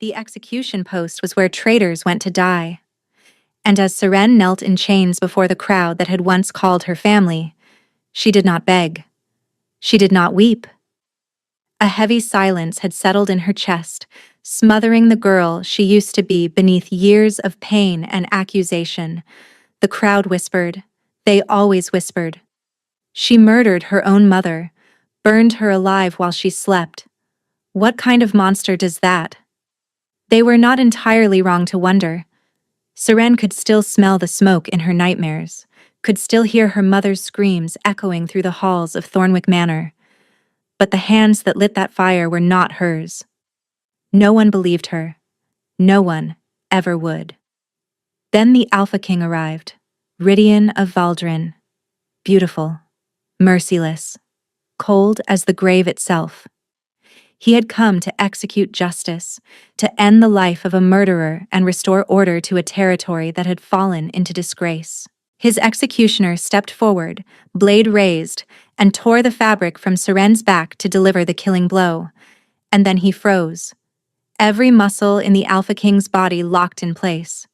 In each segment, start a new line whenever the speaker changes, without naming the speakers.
The execution post was where traitors went to die. And as Seren knelt in chains before the crowd that had once called her family, she did not beg. She did not weep. A heavy silence had settled in her chest, smothering the girl she used to be beneath years of pain and accusation. The crowd whispered. They always whispered. She murdered her own mother, burned her alive while she slept. What kind of monster does that? They were not entirely wrong to wonder. Seren could still smell the smoke in her nightmares, could still hear her mother's screams echoing through the halls of Thornwick Manor. But the hands that lit that fire were not hers. No one believed her. No one ever would. Then the Alpha King arrived, Rydian of Valdrin. Beautiful, merciless, cold as the grave itself. He had come to execute justice, to end the life of a murderer and restore order to a territory that had fallen into disgrace. His executioner stepped forward, blade raised, and tore the fabric from Seren's back to deliver the killing blow. And then he froze. Every muscle in the Alpha King's body locked in place.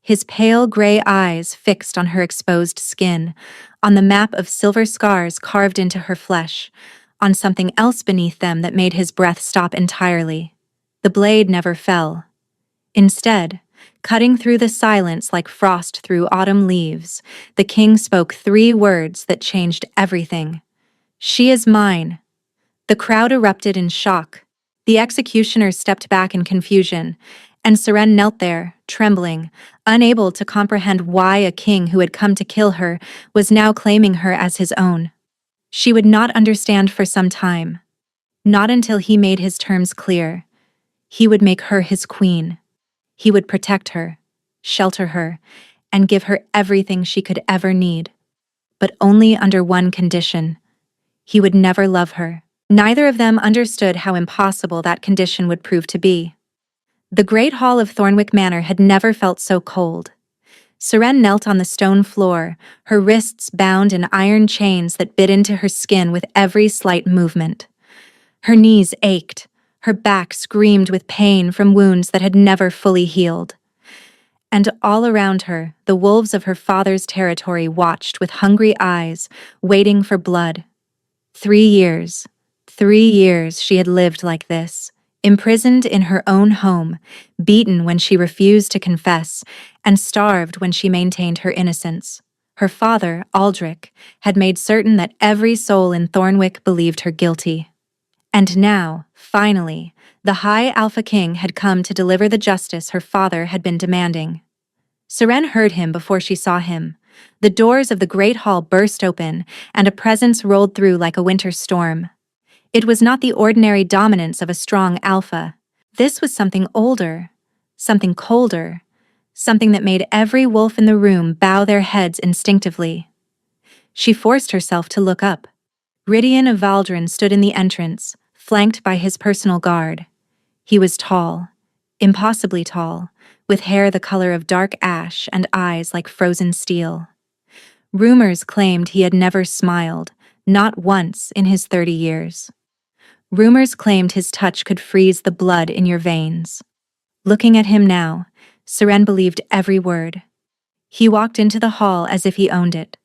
His pale gray eyes fixed on her exposed skin, on the map of silver scars carved into her flesh, on something else beneath them that made his breath stop entirely. The blade never fell. Instead, cutting through the silence like frost through autumn leaves, the king spoke 3 words that changed everything. "She is mine." The crowd erupted in shock. The executioner stepped back in confusion, and Seren knelt there, trembling, unable to comprehend why a king who had come to kill her was now claiming her as his own. She would not understand for some time. Not until he made his terms clear. He would make her his queen. He would protect her, shelter her, and give her everything she could ever need. But only under one condition. He would never love her. Neither of them understood how impossible that condition would prove to be. The great hall of Thornwick Manor had never felt so cold. Seren knelt on the stone floor, her wrists bound in iron chains that bit into her skin with every slight movement. Her knees ached, her back screamed with pain from wounds that had never fully healed. And all around her, the wolves of her father's territory watched with hungry eyes, waiting for blood. 3 years, 3 years she had lived like this. Imprisoned in her own home, beaten when she refused to confess, and starved when she maintained her innocence. Her father, Aldrich, had made certain that every soul in Thornwick believed her guilty. And now, finally, the High Alpha King had come to deliver the justice her father had been demanding. Seren heard him before she saw him. The doors of the great hall burst open, and a presence rolled through like a winter storm. It was not the ordinary dominance of a strong alpha. This was something older, something colder, something that made every wolf in the room bow their heads instinctively. She forced herself to look up. Rydian of Valdrin stood in the entrance, flanked by his personal guard. He was tall, impossibly tall, with hair the color of dark ash and eyes like frozen steel. Rumors claimed he had never smiled, not once in his 30 years. Rumors claimed his touch could freeze the blood in your veins. Looking at him now, Seren believed every word. He walked into the hall as if he owned it,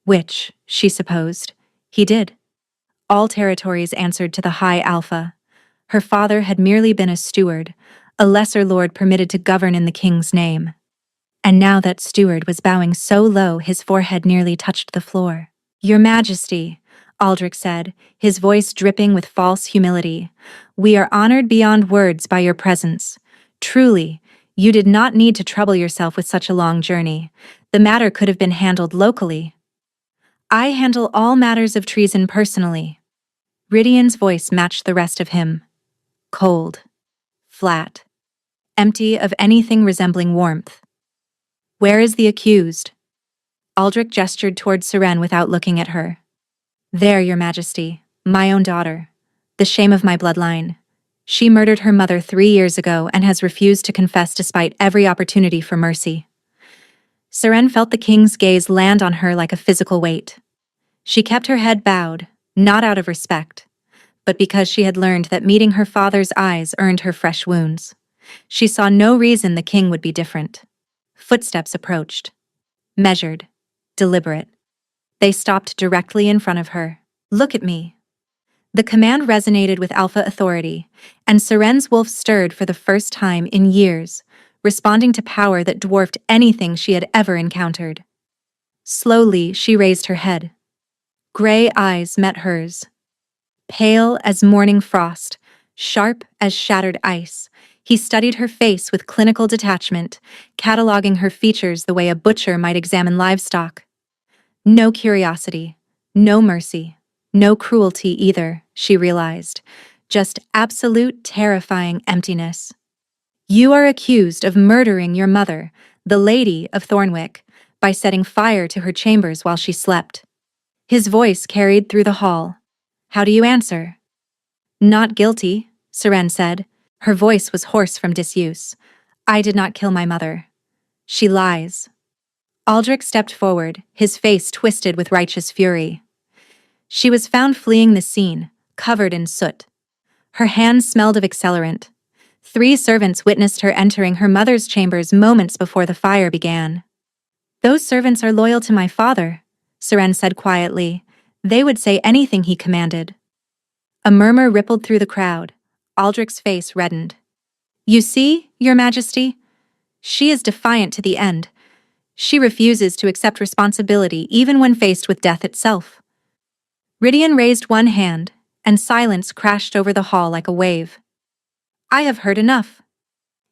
which, she supposed, he did. All territories answered to the High Alpha. Her father had merely been a steward, a lesser lord permitted to govern in the king's name. And now that steward was bowing so low his forehead nearly touched the floor. "Your Majesty," Aldrich said, his voice dripping with false humility, "we are honored beyond words by your presence. Truly, you did not need to trouble yourself with such a long journey. The matter could have been handled locally." "I handle all matters of treason personally." Rydian's voice matched the rest of him. Cold, flat, empty of anything resembling warmth. "Where is the accused?" Aldrich gestured toward Seren without looking at her. "There, Your Majesty, my own daughter, the shame of my bloodline. She murdered her mother 3 years ago and has refused to confess despite every opportunity for mercy." Seren felt the king's gaze land on her like a physical weight. She kept her head bowed, not out of respect, but because she had learned that meeting her father's eyes earned her fresh wounds. She saw no reason the king would be different. Footsteps approached. Measured. Deliberate. They stopped directly in front of her. "Look at me." The command resonated with Alpha authority, and Seren's wolf stirred for the first time in years, responding to power that dwarfed anything she had ever encountered. Slowly, she raised her head. Gray eyes met hers. Pale as morning frost, sharp as shattered ice, he studied her face with clinical detachment, cataloging her features the way a butcher might examine livestock. No curiosity, no mercy, no cruelty either, she realized. Just absolute, terrifying emptiness. "You are accused of murdering your mother, the Lady of Thornwick, by setting fire to her chambers while she slept." His voice carried through the hall. "How do you answer?" "Not guilty," Seren said. Her voice was hoarse from disuse. "I did not kill my mother." "She lies." Aldrich stepped forward, his face twisted with righteous fury. "She was found fleeing the scene, covered in soot. Her hands smelled of accelerant. 3 servants witnessed her entering her mother's chambers moments before the fire began." "Those servants are loyal to my father," Seren said quietly. "They would say anything he commanded." A murmur rippled through the crowd. Aldrich's face reddened. "You see, Your Majesty? She is defiant to the end. She refuses to accept responsibility even when faced with death itself." Rydian raised one hand, and silence crashed over the hall like a wave. "I have heard enough."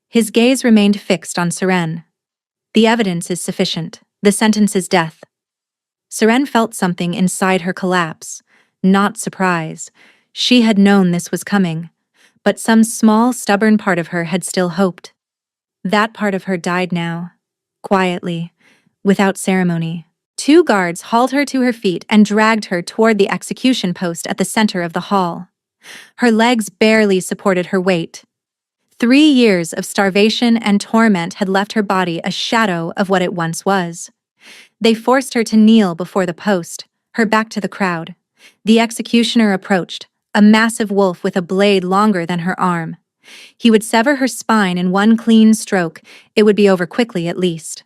His gaze remained fixed on Seren. "The evidence is sufficient. The sentence is death." Seren felt something inside her collapse. Not surprise. She had known this was coming. But some small, stubborn part of her had still hoped. That part of her died now. Quietly. Without ceremony. 2 guards hauled her to her feet and dragged her toward the execution post at the center of the hall. Her legs barely supported her weight. 3 years of starvation and torment had left her body a shadow of what it once was. They forced her to kneel before the post, her back to the crowd. The executioner approached, a massive wolf with a blade longer than her arm. He would sever her spine in one clean stroke. It would be over quickly at least.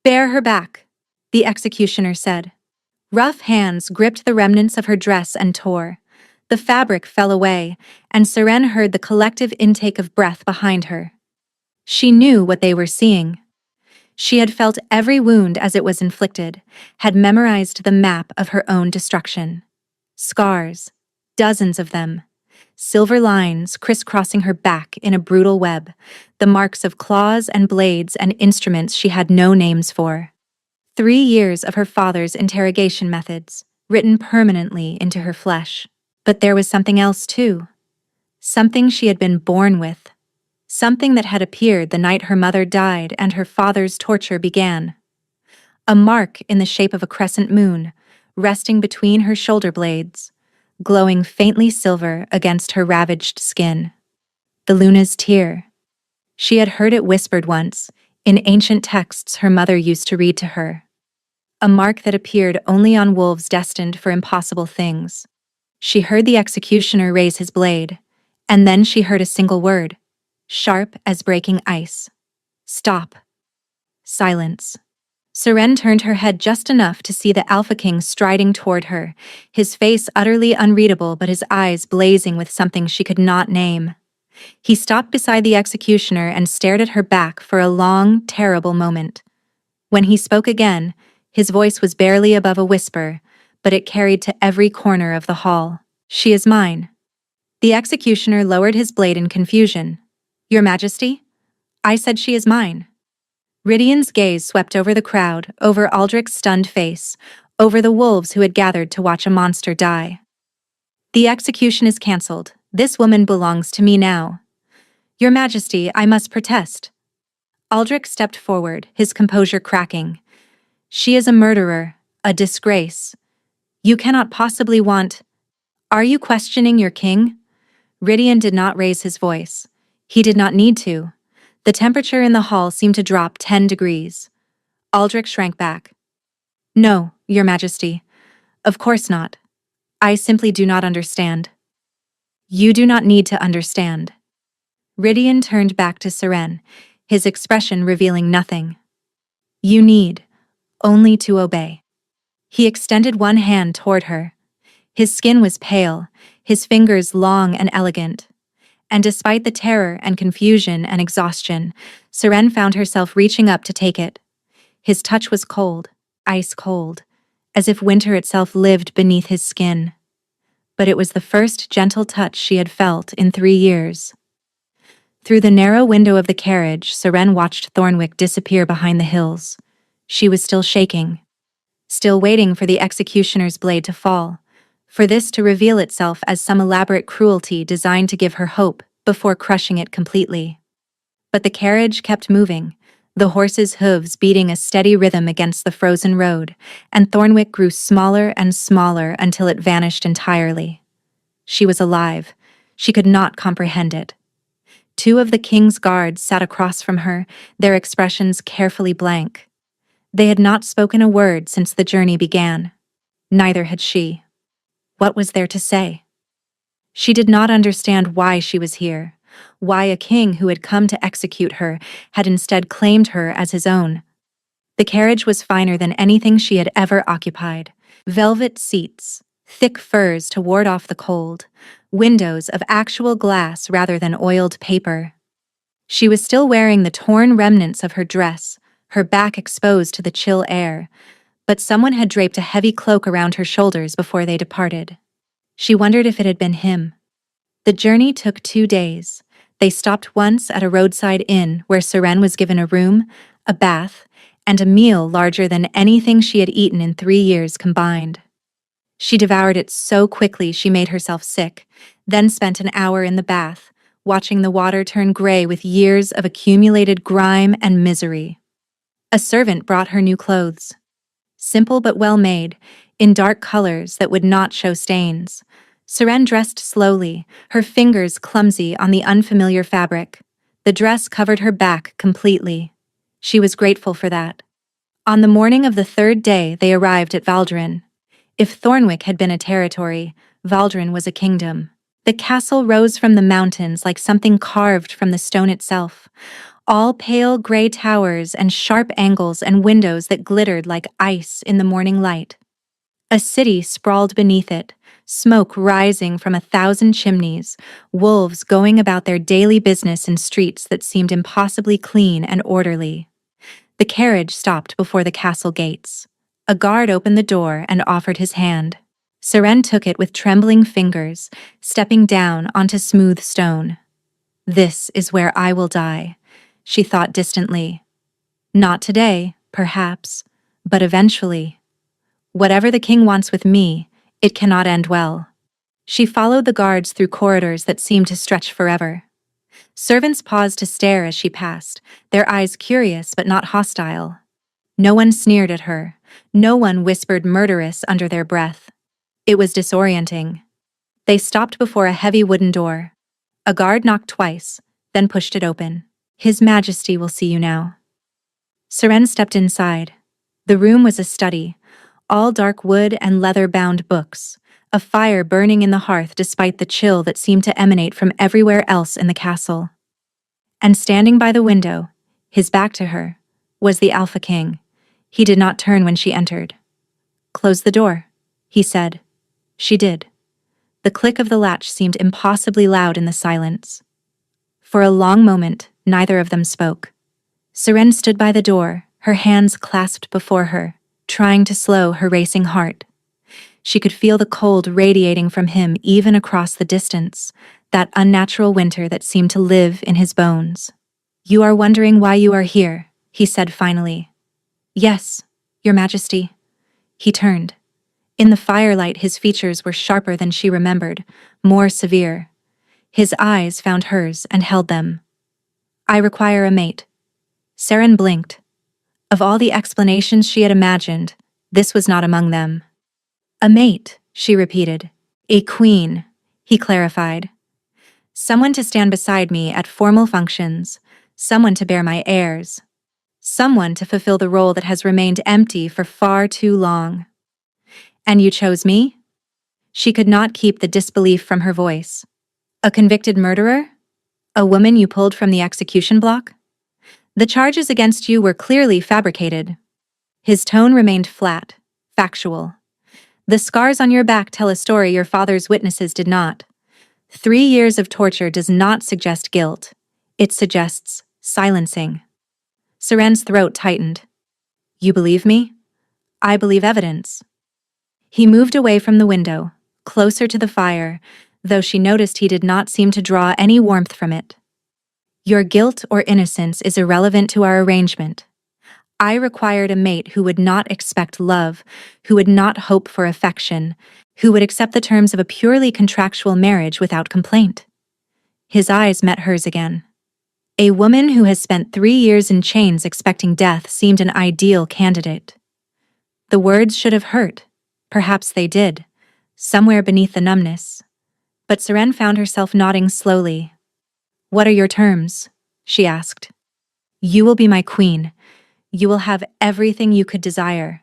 "Bear her back," the executioner said. Rough hands gripped the remnants of her dress and tore. The fabric fell away, and Seren heard the collective intake of breath behind her. She knew what they were seeing. She had felt every wound as it was inflicted, had memorized the map of her own destruction. Scars, dozens of them. Silver lines crisscrossing her back in a brutal web, the marks of claws and blades and instruments she had no names for. 3 years of her father's interrogation methods, written permanently into her flesh. But there was something else too. Something she had been born with. Something that had appeared the night her mother died and her father's torture began. A mark in the shape of a crescent moon, resting between her shoulder blades, glowing faintly silver against her ravaged skin. The Luna's tear. She had heard it whispered once, in ancient texts her mother used to read to her. A mark that appeared only on wolves destined for impossible things. She heard the executioner raise his blade, and then she heard a single word, sharp as breaking ice. "Stop." Silence. Seren turned her head just enough to see the Alpha King striding toward her, his face utterly unreadable but his eyes blazing with something she could not name. He stopped beside the executioner and stared at her back for a long, terrible moment. When he spoke again, his voice was barely above a whisper, but it carried to every corner of the hall. "She is mine." The executioner lowered his blade in confusion. "Your Majesty? I said she is mine." Rydian's gaze swept over the crowd, over Aldrich's stunned face, over the wolves who had gathered to watch a monster die. "The execution is cancelled. This woman belongs to me now." "Your Majesty, I must protest." Aldrich stepped forward, his composure cracking. "She is a murderer, a disgrace. You cannot possibly want—" "Are you questioning your king?" Rydian did not raise his voice. He did not need to. The temperature in the hall seemed to drop 10 degrees. Aldrich shrank back. "No, Your Majesty. Of course not. I simply do not understand." "You do not need to understand." Rydian turned back to Seren, his expression revealing nothing. You need only to obey. He extended one hand toward her. His skin was pale, his fingers long and elegant. And despite the terror and confusion and exhaustion, Seren found herself reaching up to take it. His touch was cold, ice cold, as if winter itself lived beneath his skin. But it was the first gentle touch she had felt in 3 years. Through the narrow window of the carriage, Seren watched Thornwick disappear behind the hills. She was still shaking, still waiting for the executioner's blade to fall, for this to reveal itself as some elaborate cruelty designed to give her hope before crushing it completely. But the carriage kept moving, the horses' hooves beating a steady rhythm against the frozen road, and Thornwick grew smaller and smaller until it vanished entirely. She was alive. She could not comprehend it. 2 of the king's guards sat across from her, their expressions carefully blank. They had not spoken a word since the journey began. Neither had she. What was there to say? She did not understand why she was here, why a king who had come to execute her had instead claimed her as his own. The carriage was finer than anything she had ever occupied. Velvet seats, thick furs to ward off the cold, windows of actual glass rather than oiled paper. She was still wearing the torn remnants of her dress, her back exposed to the chill air, but someone had draped a heavy cloak around her shoulders before they departed. She wondered if it had been him. The journey took 2 days. They stopped once at a roadside inn where Seren was given a room, a bath, and a meal larger than anything she had eaten in 3 years combined. She devoured it so quickly she made herself sick, then spent an hour in the bath, watching the water turn gray with years of accumulated grime and misery. A servant brought her new clothes. Simple but well made, in dark colors that would not show stains. Seren dressed slowly, her fingers clumsy on the unfamiliar fabric. The dress covered her back completely. She was grateful for that. On the morning of the 3rd day, they arrived at Valdrin. If Thornwick had been a territory, Valdrin was a kingdom. The castle rose from the mountains like something carved from the stone itself. All pale gray towers and sharp angles and windows that glittered like ice in the morning light. A city sprawled beneath it, smoke rising from 1,000 chimneys, wolves going about their daily business in streets that seemed impossibly clean and orderly. The carriage stopped before the castle gates. A guard opened the door and offered his hand. Seren took it with trembling fingers, stepping down onto smooth stone. This is where I will die, she thought distantly. Not today, perhaps, but eventually. Whatever the king wants with me, it cannot end well. She followed the guards through corridors that seemed to stretch forever. Servants paused to stare as she passed, their eyes curious but not hostile. No one sneered at her. No one whispered murderous under their breath. It was disorienting. They stopped before a heavy wooden door. A guard knocked twice, then pushed it open. His Majesty will see you now. Seren stepped inside. The room was a study, all dark wood and leather-bound books, a fire burning in the hearth despite the chill that seemed to emanate from everywhere else in the castle. And standing by the window, his back to her, was the Alpha King. He did not turn when she entered. "Close the door," he said. She did. The click of the latch seemed impossibly loud in the silence. For a long moment, neither of them spoke. Seren stood by the door, her hands clasped before her, trying to slow her racing heart. She could feel the cold radiating from him even across the distance, that unnatural winter that seemed to live in his bones. "You are wondering why you are here," he said finally. "Yes, Your Majesty." He turned. In the firelight, his features were sharper than she remembered, more severe. His eyes found hers and held them. "I require a mate." Seren blinked. Of all the explanations she had imagined, this was not among them. "A mate," she repeated. "A queen," he clarified. "Someone to stand beside me at formal functions, someone to bear my heirs, someone to fulfill the role that has remained empty for far too long." "And you chose me?" She could not keep the disbelief from her voice. "A convicted murderer?" A woman you pulled from the execution block? The charges against you were clearly fabricated. His tone remained flat, factual. The scars on your back tell a story your father's witnesses did not. 3 years of torture does not suggest guilt. It suggests silencing. Seren's throat tightened. You believe me? I believe evidence. He moved away from the window, closer to the fire, though she noticed he did not seem to draw any warmth from it. Your guilt or innocence is irrelevant to our arrangement. I required a mate who would not expect love, who would not hope for affection, who would accept the terms of a purely contractual marriage without complaint. His eyes met hers again. A woman who has spent 3 years in chains expecting death seemed an ideal candidate. The words should have hurt. Perhaps they did, somewhere beneath the numbness. But Seren found herself nodding slowly. What are your terms? She asked. You will be my queen. You will have everything you could desire.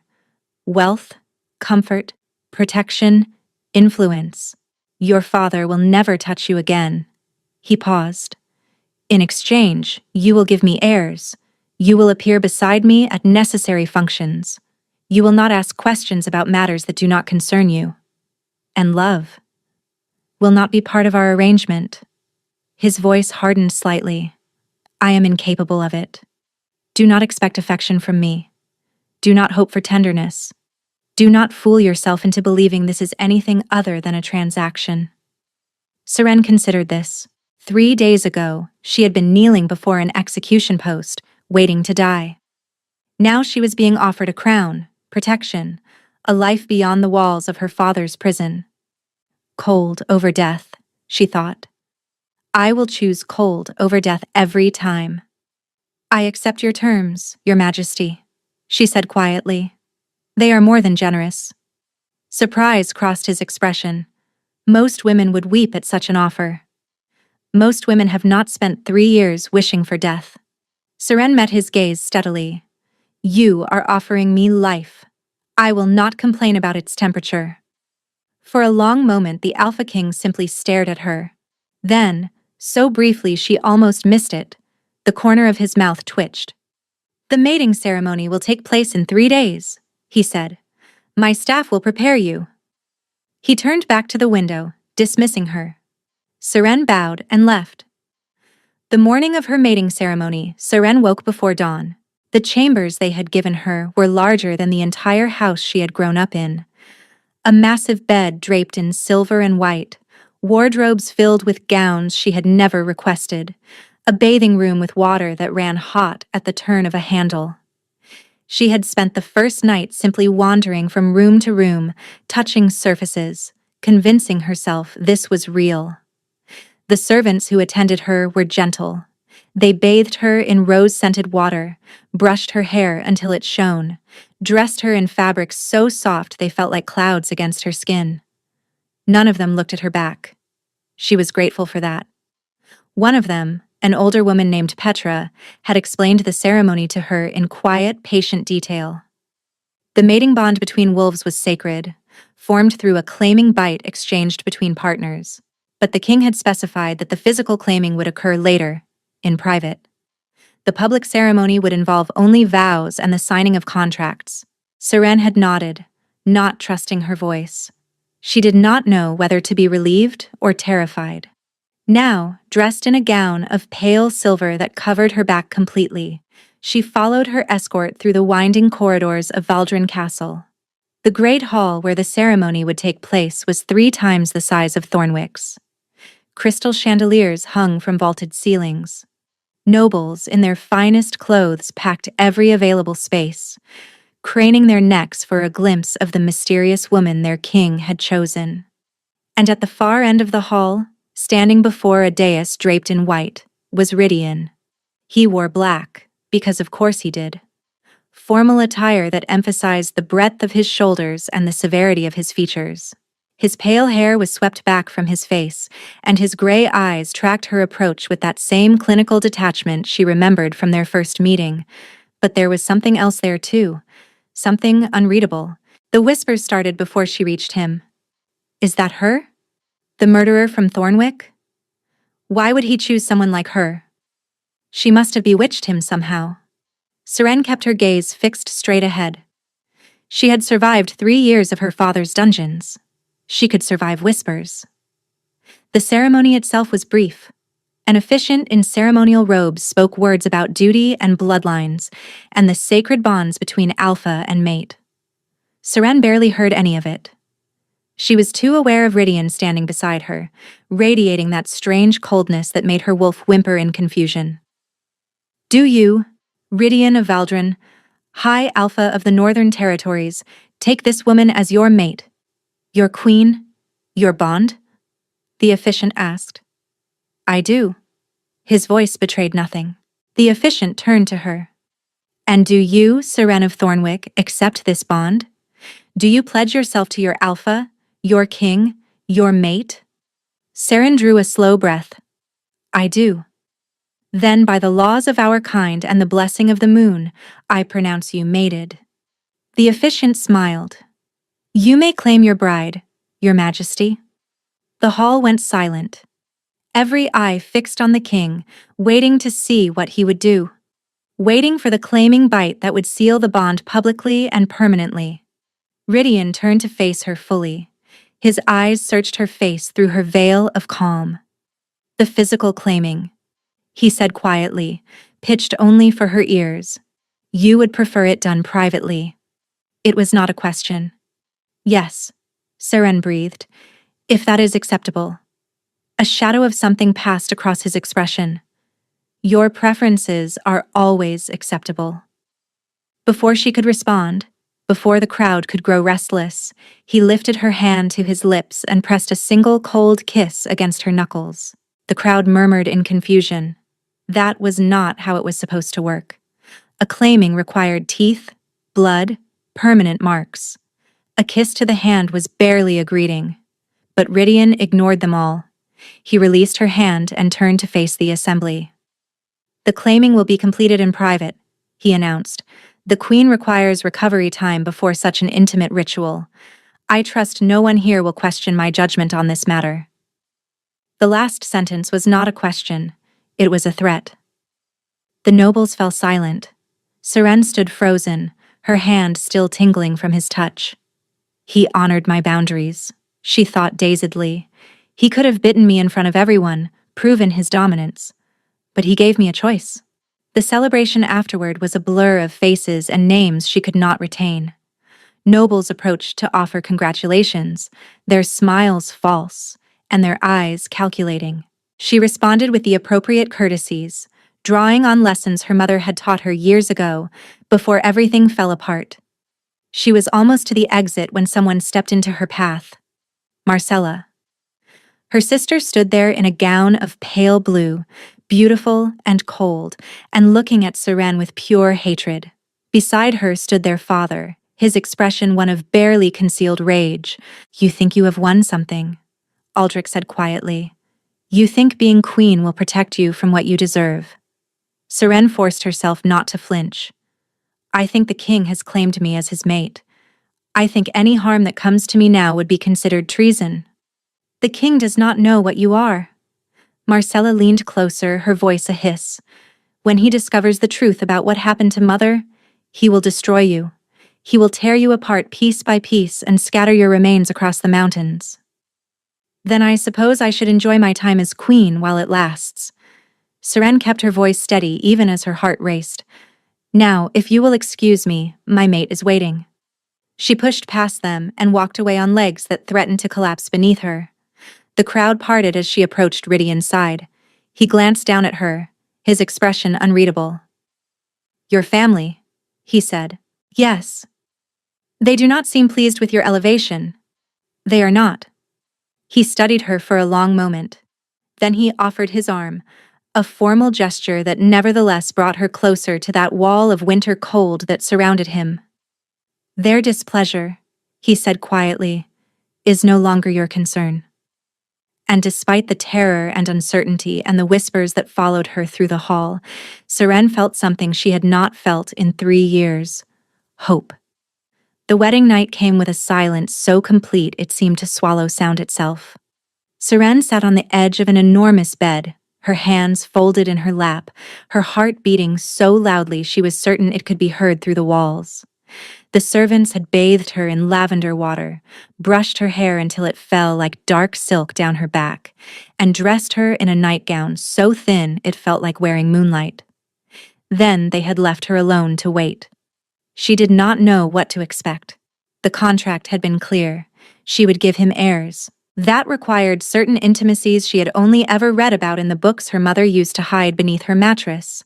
Wealth, comfort, protection, influence. Your father will never touch you again. He paused. In exchange, you will give me heirs. You will appear beside me at necessary functions. You will not ask questions about matters that do not concern you. And love will not be part of our arrangement. His voice hardened slightly. I am incapable of it. Do not expect affection from me. Do not hope for tenderness. Do not fool yourself into believing this is anything other than a transaction. Seren considered this. 3 days ago, she had been kneeling before an execution post, waiting to die. Now she was being offered a crown, protection, a life beyond the walls of her father's prison. Cold over death, she thought. I will choose cold over death every time. I accept your terms, Your Majesty, she said quietly. They are more than generous. Surprise crossed his expression. Most women would weep at such an offer. Most women have not spent 3 years wishing for death. Seren met his gaze steadily. You are offering me life. I will not complain about its temperature. For a long moment, the Alpha King simply stared at her. Then, so briefly she almost missed it, the corner of his mouth twitched. The mating ceremony will take place in 3 days, he said. My staff will prepare you. He turned back to the window, dismissing her. Seren bowed and left. The morning of her mating ceremony, Seren woke before dawn. The chambers they had given her were larger than the entire house she had grown up in. A massive bed draped in silver and white, wardrobes filled with gowns she had never requested, a bathing room with water that ran hot at the turn of a handle. She had spent the first night simply wandering from room to room, touching surfaces, convincing herself this was real. The servants who attended her were gentle. They bathed her in rose-scented water, brushed her hair until it shone, dressed her in fabrics so soft they felt like clouds against her skin. None of them looked at her back. She was grateful for that. One of them, an older woman named Petra, had explained the ceremony to her in quiet, patient detail. The mating bond between wolves was sacred, formed through a claiming bite exchanged between partners. But the king had specified that the physical claiming would occur later, in private. The public ceremony would involve only vows and the signing of contracts. Seren had nodded, not trusting her voice. She did not know whether to be relieved or terrified. Now, dressed in a gown of pale silver that covered her back completely, she followed her escort through the winding corridors of Valdrin Castle. The great hall where the ceremony would take place was 3 times the size of Thornwick's. Crystal chandeliers hung from vaulted ceilings. Nobles in their finest clothes packed every available space, craning their necks for a glimpse of the mysterious woman their king had chosen. And at the far end of the hall, standing before a dais draped in white, was Rydian. He wore black, because of course he did. Formal attire that emphasized the breadth of his shoulders and the severity of his features. His pale hair was swept back from his face, and his gray eyes tracked her approach with that same clinical detachment she remembered from their first meeting. But there was something else there too, something unreadable. The whispers started before she reached him. Is that her? The murderer from Thornwick? Why would he choose someone like her? She must have bewitched him somehow. Seren kept her gaze fixed straight ahead. She had survived 3 years of her father's dungeons. She could survive whispers. The ceremony itself was brief. An officiant in ceremonial robes spoke words about duty and bloodlines, and the sacred bonds between alpha and mate. Seren barely heard any of it. She was too aware of Rydian standing beside her, radiating that strange coldness that made her wolf whimper in confusion. Do you, Rydian of Valdren, High Alpha of the Northern Territories, take this woman as your mate? Your queen? Your bond? The officiant asked. I do. His voice betrayed nothing. The officiant turned to her. And do you, Seren of Thornwick, accept this bond? Do you pledge yourself to your alpha, your king, your mate? Seren drew a slow breath. I do. Then by the laws of our kind and the blessing of the moon, I pronounce you mated. The officiant smiled. You may claim your bride, your majesty. The hall went silent. Every eye fixed on the king, waiting to see what he would do. Waiting for the claiming bite that would seal the bond publicly and permanently. Rydian turned to face her fully. His eyes searched her face through her veil of calm. The physical claiming, he said quietly, pitched only for her ears. You would prefer it done privately. It was not a question. Yes, Seren breathed, if that is acceptable. A shadow of something passed across his expression. Your preferences are always acceptable. Before she could respond, before the crowd could grow restless, he lifted her hand to his lips and pressed a single cold kiss against her knuckles. The crowd murmured in confusion. That was not how it was supposed to work. A claiming required teeth, blood, permanent marks. A kiss to the hand was barely a greeting. But Rydian ignored them all. He released her hand and turned to face the assembly. The claiming will be completed in private, he announced. The queen requires recovery time before such an intimate ritual. I trust no one here will question my judgment on this matter. The last sentence was not a question. It was a threat. The nobles fell silent. Seren stood frozen, her hand still tingling from his touch. He honored my boundaries, she thought dazedly. He could have bitten me in front of everyone, proven his dominance. But he gave me a choice. The celebration afterward was a blur of faces and names she could not retain. Nobles approached to offer congratulations, their smiles false, and their eyes calculating. She responded with the appropriate courtesies, drawing on lessons her mother had taught her years ago, before everything fell apart. She was almost to the exit when someone stepped into her path. Marcella. Her sister stood there in a gown of pale blue, beautiful and cold, and looking at Seren with pure hatred. Beside her stood their father, his expression one of barely concealed rage. You think you have won something, Aldrich said quietly. You think being queen will protect you from what you deserve. Seren forced herself not to flinch. I think the king has claimed me as his mate. I think any harm that comes to me now would be considered treason. The king does not know what you are. Marcella leaned closer, her voice a hiss. When he discovers the truth about what happened to Mother, he will destroy you. He will tear you apart piece by piece and scatter your remains across the mountains. Then I suppose I should enjoy my time as queen while it lasts. Seren kept her voice steady even as her heart raced. Now, if you will excuse me, my mate is waiting. She pushed past them and walked away on legs that threatened to collapse beneath her. The crowd parted as she approached Rydian's side. He glanced down at her, his expression unreadable. Your family, he said. Yes. They do not seem pleased with your elevation. They are not. He studied her for a long moment. Then he offered his arm, a formal gesture that nevertheless brought her closer to that wall of winter cold that surrounded him. Their displeasure, he said quietly, is no longer your concern. And despite the terror and uncertainty and the whispers that followed her through the hall, Seren felt something she had not felt in 3 years: hope. The wedding night came with a silence so complete it seemed to swallow sound itself. Seren sat on the edge of an enormous bed, her hands folded in her lap, her heart beating so loudly she was certain it could be heard through the walls. The servants had bathed her in lavender water, brushed her hair until it fell like dark silk down her back, and dressed her in a nightgown so thin it felt like wearing moonlight. Then they had left her alone to wait. She did not know what to expect. The contract had been clear. She would give him heirs. That required certain intimacies she had only ever read about in the books her mother used to hide beneath her mattress.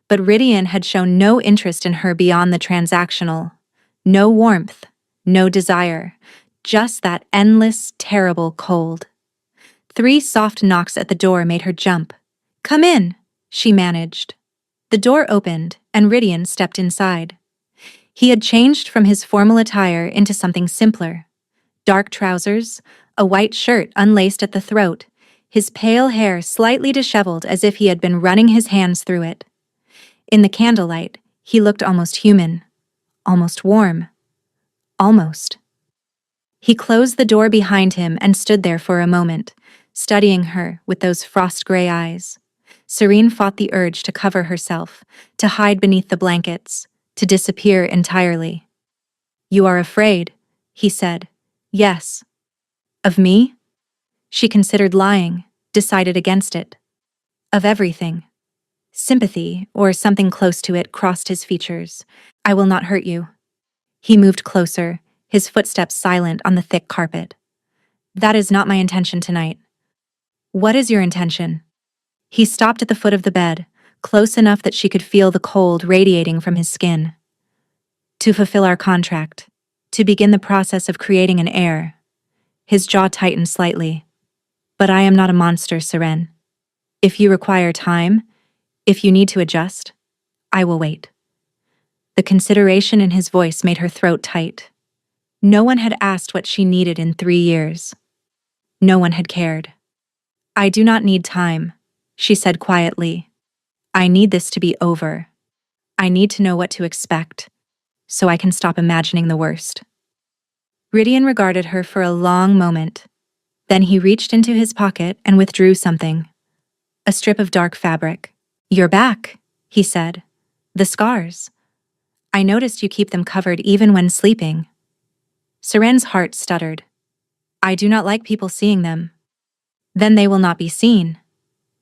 But Rydian had shown no interest in her beyond the transactional. No warmth, no desire, just that endless, terrible cold. 3 soft knocks at the door made her jump. "Come in," she managed. The door opened, and Rydian stepped inside. He had changed from his formal attire into something simpler. Dark trousers, a white shirt unlaced at the throat, his pale hair slightly disheveled as if he had been running his hands through it. In the candlelight, he looked almost human, almost warm, almost. He closed the door behind him and stood there for a moment, studying her with those frost-gray eyes. Serene fought the urge to cover herself, to hide beneath the blankets, to disappear entirely. "You are afraid," he said. "Yes." "Of me?" She considered lying, decided against it. "Of everything." Sympathy, or something close to it, crossed his features. "I will not hurt you." He moved closer, his footsteps silent on the thick carpet. "That is not my intention tonight." "What is your intention?" He stopped at the foot of the bed, close enough that she could feel the cold radiating from his skin. "To fulfill our contract. To begin the process of creating an heir." His jaw tightened slightly. "But I am not a monster, Seren. If you require time, if you need to adjust, I will wait." The consideration in his voice made her throat tight. No one had asked what she needed in 3 years. No one had cared. "I do not need time," she said quietly. "I need this to be over. I need to know what to expect, so I can stop imagining the worst." Rydian regarded her for a long moment. Then he reached into his pocket and withdrew something. A strip of dark fabric. "You're back," he said. "The scars. I noticed you keep them covered even when sleeping." Seren's heart stuttered. "I do not like people seeing them." "Then they will not be seen."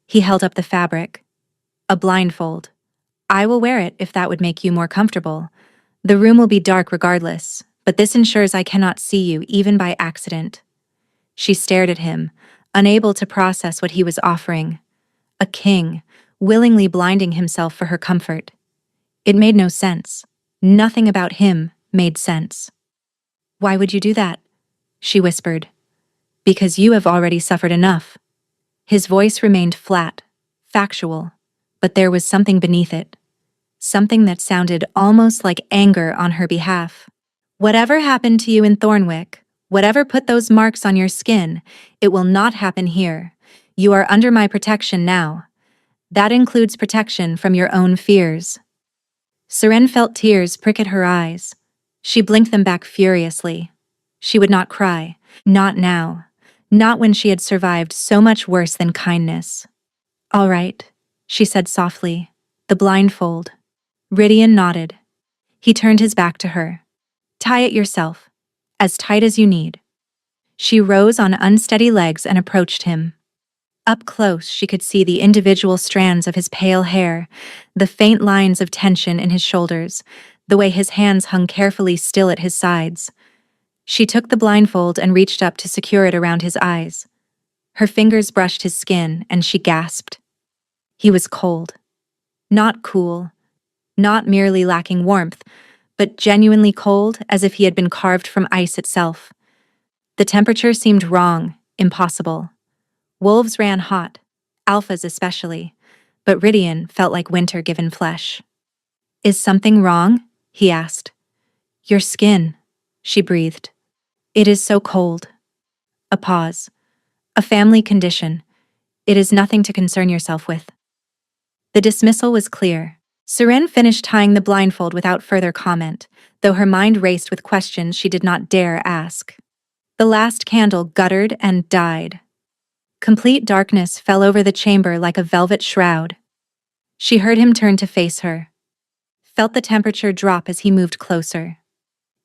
He held up the fabric. "A blindfold. I will wear it if that would make you more comfortable. The room will be dark regardless, but this ensures I cannot see you even by accident." She stared at him, unable to process what he was offering. A king, willingly blinding himself for her comfort. It made no sense. Nothing about him made sense. "Why would you do that?" she whispered. "Because you have already suffered enough." His voice remained flat, factual, but there was something beneath it. Something that sounded almost like anger on her behalf. "Whatever happened to you in Thornwick, whatever put those marks on your skin, it will not happen here. You are under my protection now. That includes protection from your own fears." Seren felt tears prick at her eyes. She blinked them back furiously. She would not cry. Not now. Not when she had survived so much worse than kindness. "All right," she said softly. "The blindfold." Rydian nodded. He turned his back to her. "Tie it yourself. As tight as you need." She rose on unsteady legs and approached him. Up close, she could see the individual strands of his pale hair, the faint lines of tension in his shoulders, the way his hands hung carefully still at his sides. She took the blindfold and reached up to secure it around his eyes. Her fingers brushed his skin, and she gasped. He was cold. Not cool. Not merely lacking warmth, but genuinely cold, as if he had been carved from ice itself. The temperature seemed wrong, impossible. Wolves ran hot, alphas especially, but Rydian felt like winter given flesh. "Is something wrong?" he asked. "Your skin," she breathed. "It is so cold." A pause. "A family condition. It is nothing to concern yourself with." The dismissal was clear. Seren finished tying the blindfold without further comment, though her mind raced with questions she did not dare ask. The last candle guttered and died. Complete darkness fell over the chamber like a velvet shroud. She heard him turn to face her, felt the temperature drop as he moved closer.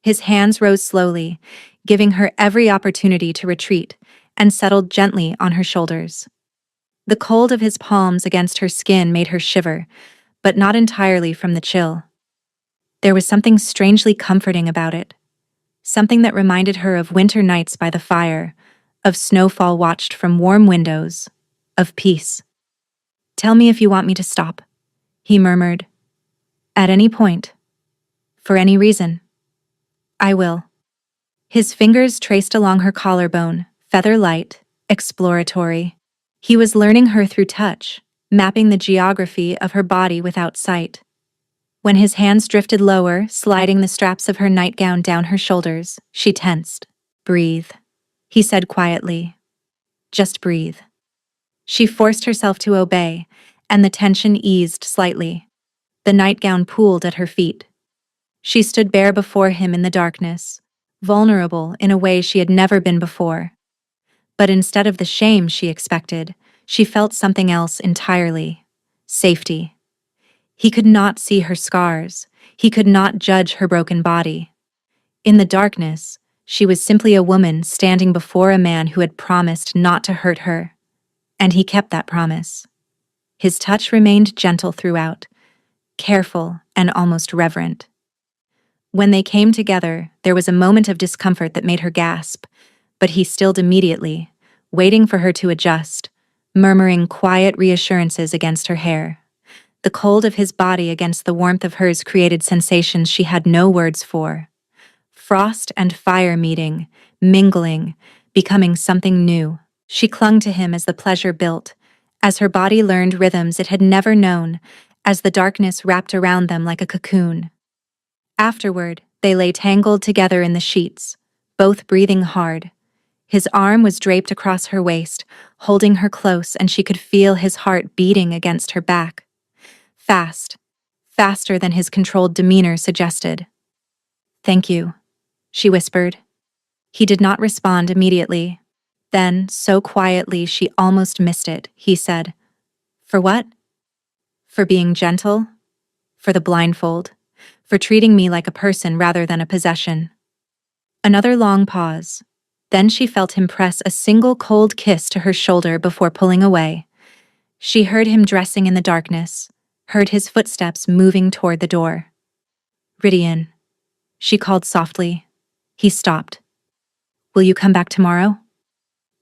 His hands rose slowly, giving her every opportunity to retreat, and settled gently on her shoulders. The cold of his palms against her skin made her shiver, but not entirely from the chill. There was something strangely comforting about it, something that reminded her of winter nights by the fire, of snowfall watched from warm windows, of peace. "Tell me if you want me to stop," he murmured. "At any point. For any reason. I will." His fingers traced along her collarbone, feather light, exploratory. He was learning her through touch, mapping the geography of her body without sight. When his hands drifted lower, sliding the straps of her nightgown down her shoulders, she tensed. "Breathe," he said quietly. "Just breathe." She forced herself to obey, and the tension eased slightly. The nightgown pooled at her feet. She stood bare before him in the darkness, vulnerable in a way she had never been before. But instead of the shame she expected, she felt something else entirely: safety. He could not see her scars. He could not judge her broken body. In the darkness, she was simply a woman standing before a man who had promised not to hurt her. And he kept that promise. His touch remained gentle throughout, careful and almost reverent. When they came together, there was a moment of discomfort that made her gasp, but he stilled immediately, waiting for her to adjust, murmuring quiet reassurances against her hair. The cold of his body against the warmth of hers created sensations she had no words for. Frost and fire meeting, mingling, becoming something new. She clung to him as the pleasure built, as her body learned rhythms it had never known, as the darkness wrapped around them like a cocoon. Afterward, they lay tangled together in the sheets, both breathing hard. His arm was draped across her waist, holding her close, and she could feel his heart beating against her back. Fast, faster than his controlled demeanor suggested. "Thank you," she whispered. He did not respond immediately. Then, so quietly she almost missed it, he said, "For what?" "For being gentle, for the blindfold, for treating me like a person rather than a possession." Another long pause. Then she felt him press a single cold kiss to her shoulder before pulling away. She heard him dressing in the darkness, heard his footsteps moving toward the door. "Rydian," she called softly. He stopped. "Will you come back tomorrow?"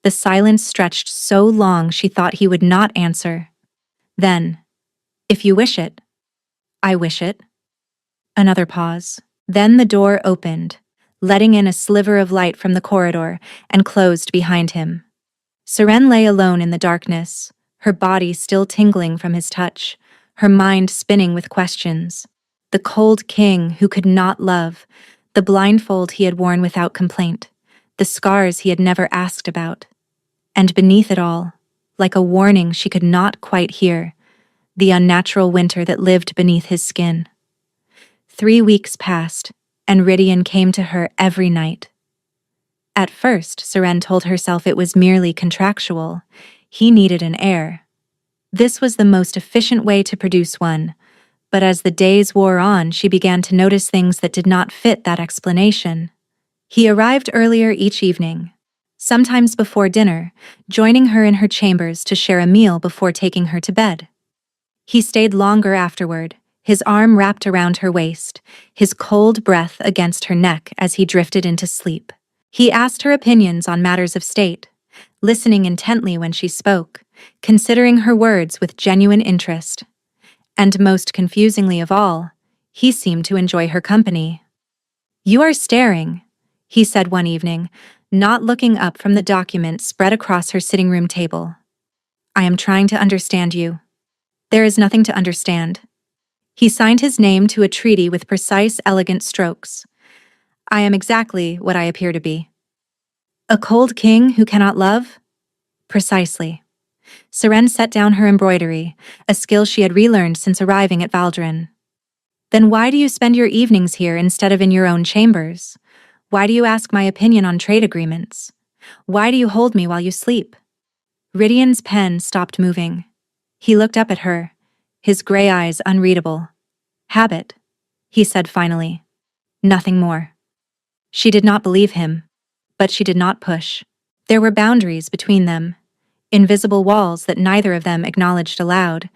The silence stretched so long she thought he would not answer. Then, "If you wish it." "I wish it." Another pause. Then the door opened, letting in a sliver of light from the corridor, and closed behind him. Seren lay alone in the darkness, her body still tingling from his touch, her mind spinning with questions. The cold king who could not love, the blindfold he had worn without complaint, the scars he had never asked about. And beneath it all, like a warning she could not quite hear, the unnatural winter that lived beneath his skin. 3 weeks passed, and Rydian came to her every night. At first, Seren told herself it was merely contractual. He needed an heir. This was the most efficient way to produce one, but as the days wore on, she began to notice things that did not fit that explanation. He arrived earlier each evening, sometimes before dinner, joining her in her chambers to share a meal before taking her to bed. He stayed longer afterward, his arm wrapped around her waist, his cold breath against her neck as he drifted into sleep. He asked her opinions on matters of state, listening intently when she spoke, considering her words with genuine interest. And most confusingly of all, he seemed to enjoy her company. "You are staring," he said one evening, not looking up from the document spread across her sitting room table. "I am trying to understand you." "There is nothing to understand." He signed his name to a treaty with precise, elegant strokes. "I am exactly what I appear to be." "A cold king who cannot love?" "Precisely." Seren set down her embroidery, a skill she had relearned since arriving at Valdren. "Then why do you spend your evenings here instead of in your own chambers? Why do you ask my opinion on trade agreements? Why do you hold me while you sleep?" Rydian's pen stopped moving. He looked up at her, his gray eyes unreadable. Habit, he said finally. Nothing more. She did not believe him, but she did not push. There were boundaries between them, invisible walls that neither of them acknowledged aloud,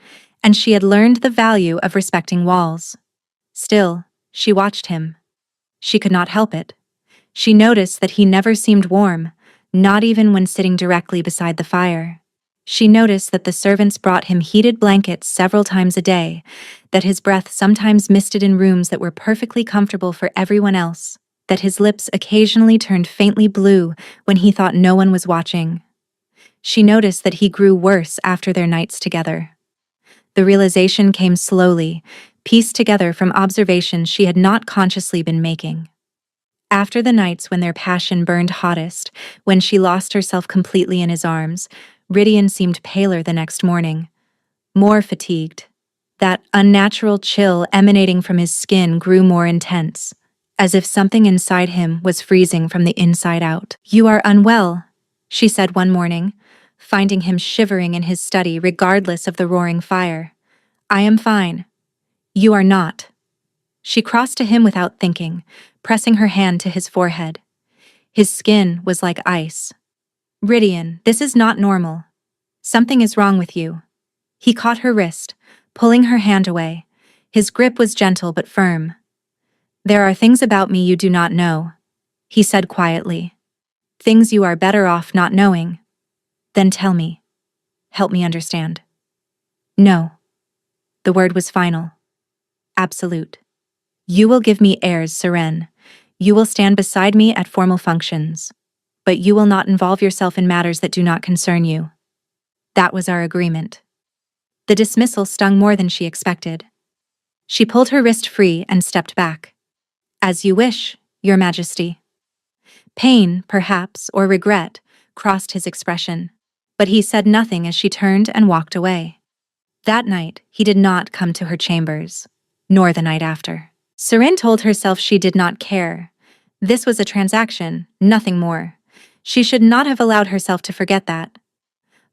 and she had learned the value of respecting walls. Still, she watched him. She could not help it. She noticed that he never seemed warm, not even when sitting directly beside the fire. She noticed that the servants brought him heated blankets several times a day, that his breath sometimes misted in rooms that were perfectly comfortable for everyone else, that his lips occasionally turned faintly blue when he thought no one was watching. She noticed that he grew worse after their nights together. The realization came slowly, pieced together from observations she had not consciously been making. After the nights when their passion burned hottest, when she lost herself completely in his arms, Rydian seemed paler the next morning, more fatigued. That unnatural chill emanating from his skin grew more intense, as if something inside him was freezing from the inside out. "You are unwell," she said one morning, finding him shivering in his study regardless of the roaring fire. "I am fine. You are not." She crossed to him without thinking, pressing her hand to his forehead. His skin was like ice. "Rydian, this is not normal. Something is wrong with you." He caught her wrist, pulling her hand away. His grip was gentle but firm. "There are things about me you do not know," he said quietly. "Things you are better off not knowing. Then tell me. Help me understand." "No." The word was final. Absolute. "You will give me airs, Seren. You will stand beside me at formal functions. But you will not involve yourself in matters that do not concern you. That was our agreement." The dismissal stung more than she expected. She pulled her wrist free and stepped back. "As you wish, Your Majesty." Pain, perhaps, or regret, crossed his expression, but he said nothing as she turned and walked away. That night, he did not come to her chambers, nor the night after. Seren told herself she did not care. This was a transaction, nothing more. She should not have allowed herself to forget that.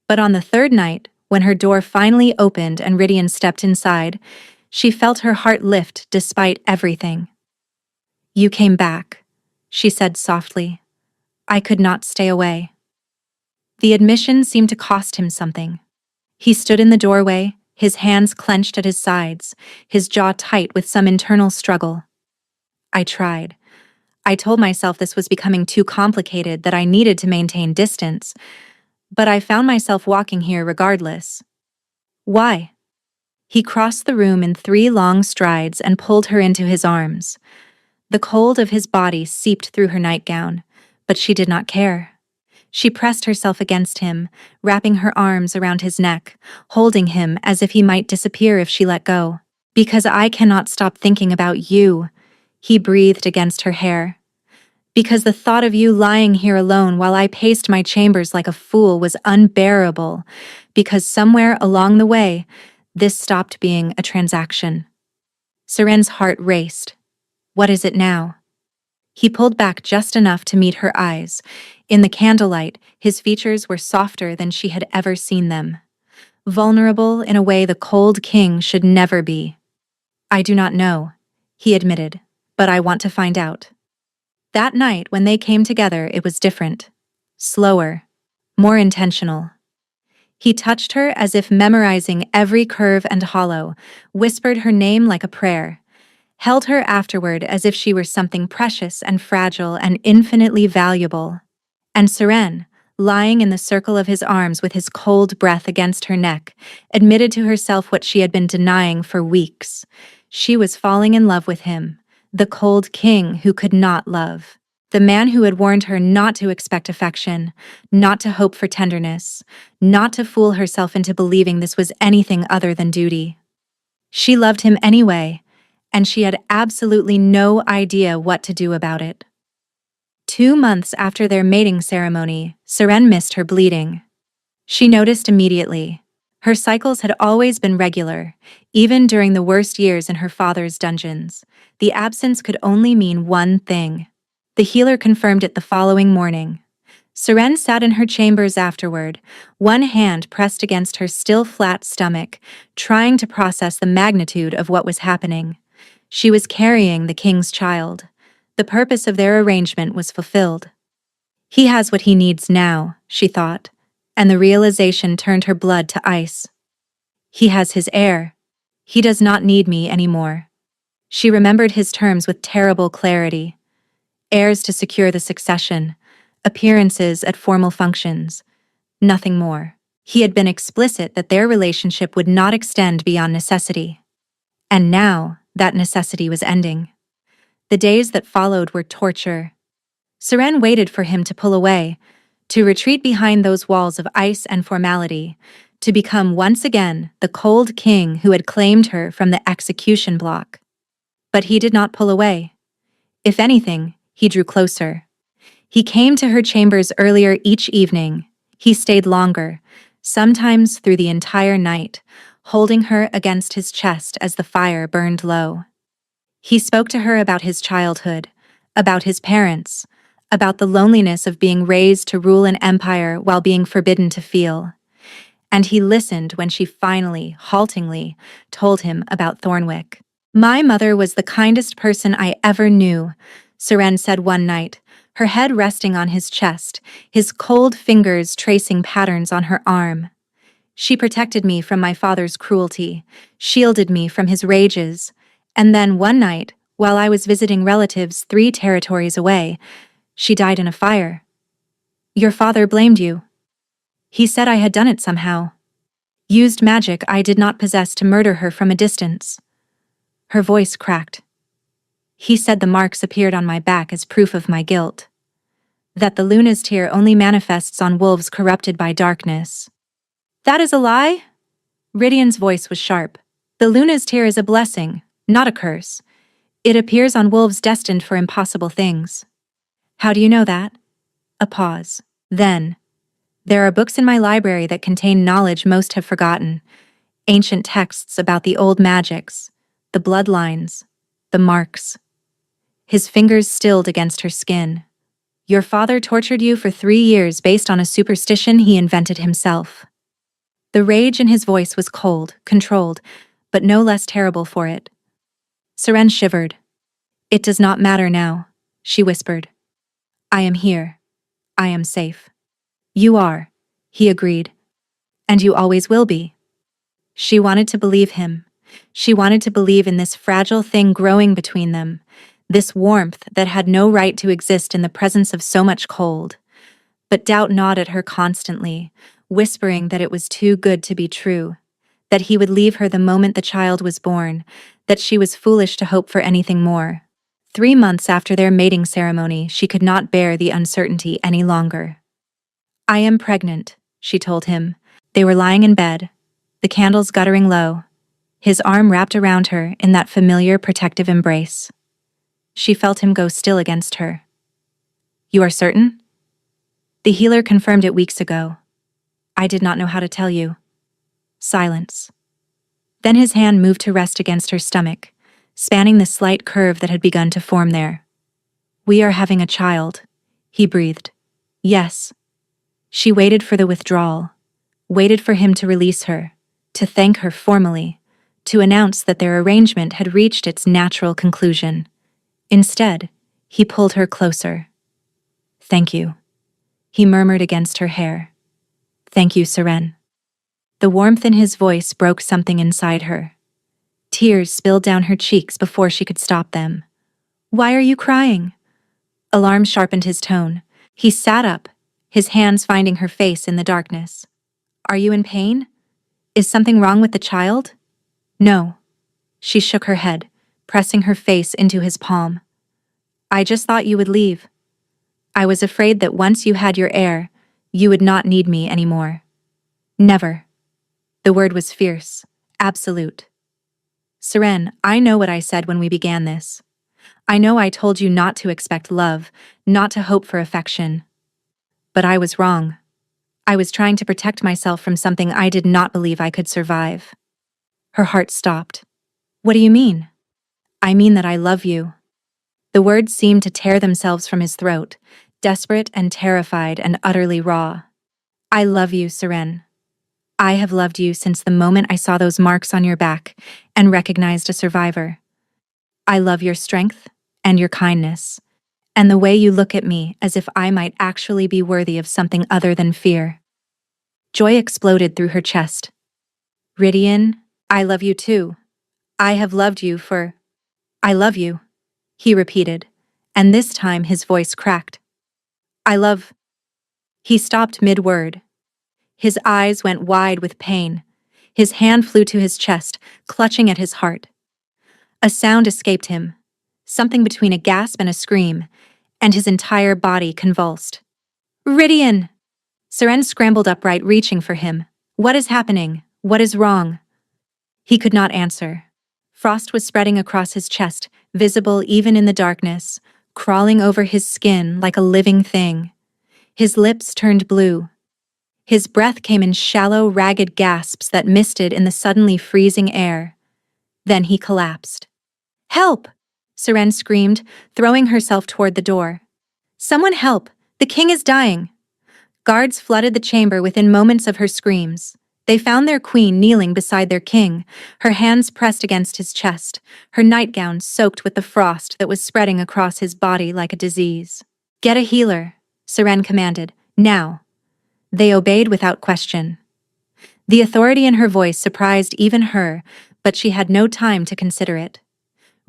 But on the third night, when her door finally opened and Rydian stepped inside, she felt her heart lift despite everything. "You came back," she said softly. "I could not stay away." The admission seemed to cost him something. He stood in the doorway, his hands clenched at his sides, his jaw tight with some internal struggle. "I tried. I told myself this was becoming too complicated, that I needed to maintain distance, but I found myself walking here regardless." "Why?" He crossed the room in 3 long strides and pulled her into his arms. The cold of his body seeped through her nightgown, but she did not care. She pressed herself against him, wrapping her arms around his neck, holding him as if he might disappear if she let go. "Because I cannot stop thinking about you," he breathed against her hair. "Because the thought of you lying here alone while I paced my chambers like a fool was unbearable. Because somewhere along the way, this stopped being a transaction." Seren's heart raced. "What is it now?" He pulled back just enough to meet her eyes. In the candlelight, his features were softer than she had ever seen them. Vulnerable in a way the cold king should never be. "I do not know," he admitted, "but I want to find out." That night, when they came together, it was different. Slower. More intentional. He touched her as if memorizing every curve and hollow, whispered her name like a prayer, held her afterward as if she were something precious and fragile and infinitely valuable. And Seren, lying in the circle of his arms with his cold breath against her neck, admitted to herself what she had been denying for weeks. She was falling in love with him, the cold king who could not love. The man who had warned her not to expect affection, not to hope for tenderness, not to fool herself into believing this was anything other than duty. She loved him anyway, and she had absolutely no idea what to do about it. 2 months after their mating ceremony, Seren missed her bleeding. She noticed immediately. Her cycles had always been regular, even during the worst years in her father's dungeons. The absence could only mean one thing. The healer confirmed it the following morning. Seren sat in her chambers afterward, one hand pressed against her still flat stomach, trying to process the magnitude of what was happening. She was carrying the king's child. The purpose of their arrangement was fulfilled. He has what he needs now, she thought, and the realization turned her blood to ice. He has his heir. He does not need me anymore. She remembered his terms with terrible clarity. Heirs to secure the succession, appearances at formal functions, nothing more. He had been explicit that their relationship would not extend beyond necessity. And now, that necessity was ending. The days that followed were torture. Seren waited for him to pull away, to retreat behind those walls of ice and formality, to become once again the cold king who had claimed her from the execution block. But he did not pull away. If anything, he drew closer. He came to her chambers earlier each evening. He stayed longer, sometimes through the entire night, holding her against his chest as the fire burned low. He spoke to her about his childhood, about his parents, about the loneliness of being raised to rule an empire while being forbidden to feel. And he listened when she finally, haltingly, told him about Thornwick. "My mother was the kindest person I ever knew," Seren said one night, her head resting on his chest, his cold fingers tracing patterns on her arm. "She protected me from my father's cruelty, shielded me from his rages, and then one night, while I was visiting relatives 3 territories away, she died in a fire. Your father blamed you. He said I had done it somehow. Used magic I did not possess to murder her from a distance." Her voice cracked. "He said the marks appeared on my back as proof of my guilt. That the Luna's tear only manifests on wolves corrupted by darkness." "That is a lie?" Rydian's voice was sharp. "The Luna's tear is a blessing, not a curse. It appears on wolves destined for impossible things." "How do you know that?" A pause. Then, "There are books in my library that contain knowledge most have forgotten. Ancient texts about the old magics, the bloodlines, the marks." His fingers stilled against her skin. "Your father tortured you for 3 years based on a superstition he invented himself." The rage in his voice was cold, controlled, but no less terrible for it. Seren shivered. "It does not matter now," she whispered. "I am here. I am safe." "You are," he agreed. "And you always will be." She wanted to believe him. She wanted to believe in this fragile thing growing between them, this warmth that had no right to exist in the presence of so much cold. But doubt gnawed at her constantly, whispering that it was too good to be true, that he would leave her the moment the child was born, that she was foolish to hope for anything more. 3 months after their mating ceremony, she could not bear the uncertainty any longer. "I am pregnant," she told him. They were lying in bed, the candles guttering low, his arm wrapped around her in that familiar protective embrace. She felt him go still against her. "You are certain?" "The healer confirmed it weeks ago. I did not know how to tell you." Silence. Then his hand moved to rest against her stomach, spanning the slight curve that had begun to form there. "We are having a child," he breathed. "Yes." She waited for the withdrawal, waited for him to release her, to thank her formally, to announce that their arrangement had reached its natural conclusion. Instead, he pulled her closer. "Thank you," he murmured against her hair. "Thank you, Seren." The warmth in his voice broke something inside her. Tears spilled down her cheeks before she could stop them. "Why are you crying?" Alarm sharpened his tone. He sat up, his hands finding her face in the darkness. "Are you in pain? Is something wrong with the child?" "No." She shook her head, pressing her face into his palm. "I just thought you would leave. I was afraid that once you had your heir, you would not need me anymore." "Never." The word was fierce, absolute. "Seren, I know what I said when we began this. I know I told you not to expect love, not to hope for affection. But I was wrong. I was trying to protect myself from something I did not believe I could survive." Her heart stopped. "What do you mean?" "I mean that I love you." The words seemed to tear themselves from his throat, desperate and terrified and utterly raw. I love you, Seren. I have loved you since the moment I saw those marks on your back and recognized a survivor. I love your strength and your kindness, and the way you look at me as if I might actually be worthy of something other than fear. Joy exploded through her chest. Rydian, I love you too. I have loved you for... I love you, he repeated, and this time his voice cracked. I love... He stopped mid-word. His eyes went wide with pain. His hand flew to his chest, clutching at his heart. A sound escaped him, something between a gasp and a scream, and his entire body convulsed. Rydian! Seren scrambled upright, reaching for him. What is happening? What is wrong? He could not answer. Frost was spreading across his chest, visible even in the darkness, crawling over his skin like a living thing. His lips turned blue. His breath came in shallow, ragged gasps that misted in the suddenly freezing air. Then he collapsed. Help! Seren screamed, throwing herself toward the door. Someone help! The king is dying! Guards flooded the chamber within moments of her screams. They found their queen kneeling beside their king, her hands pressed against his chest, her nightgown soaked with the frost that was spreading across his body like a disease. Get a healer, Seren commanded. Now. They obeyed without question. The authority in her voice surprised even her, but she had no time to consider it.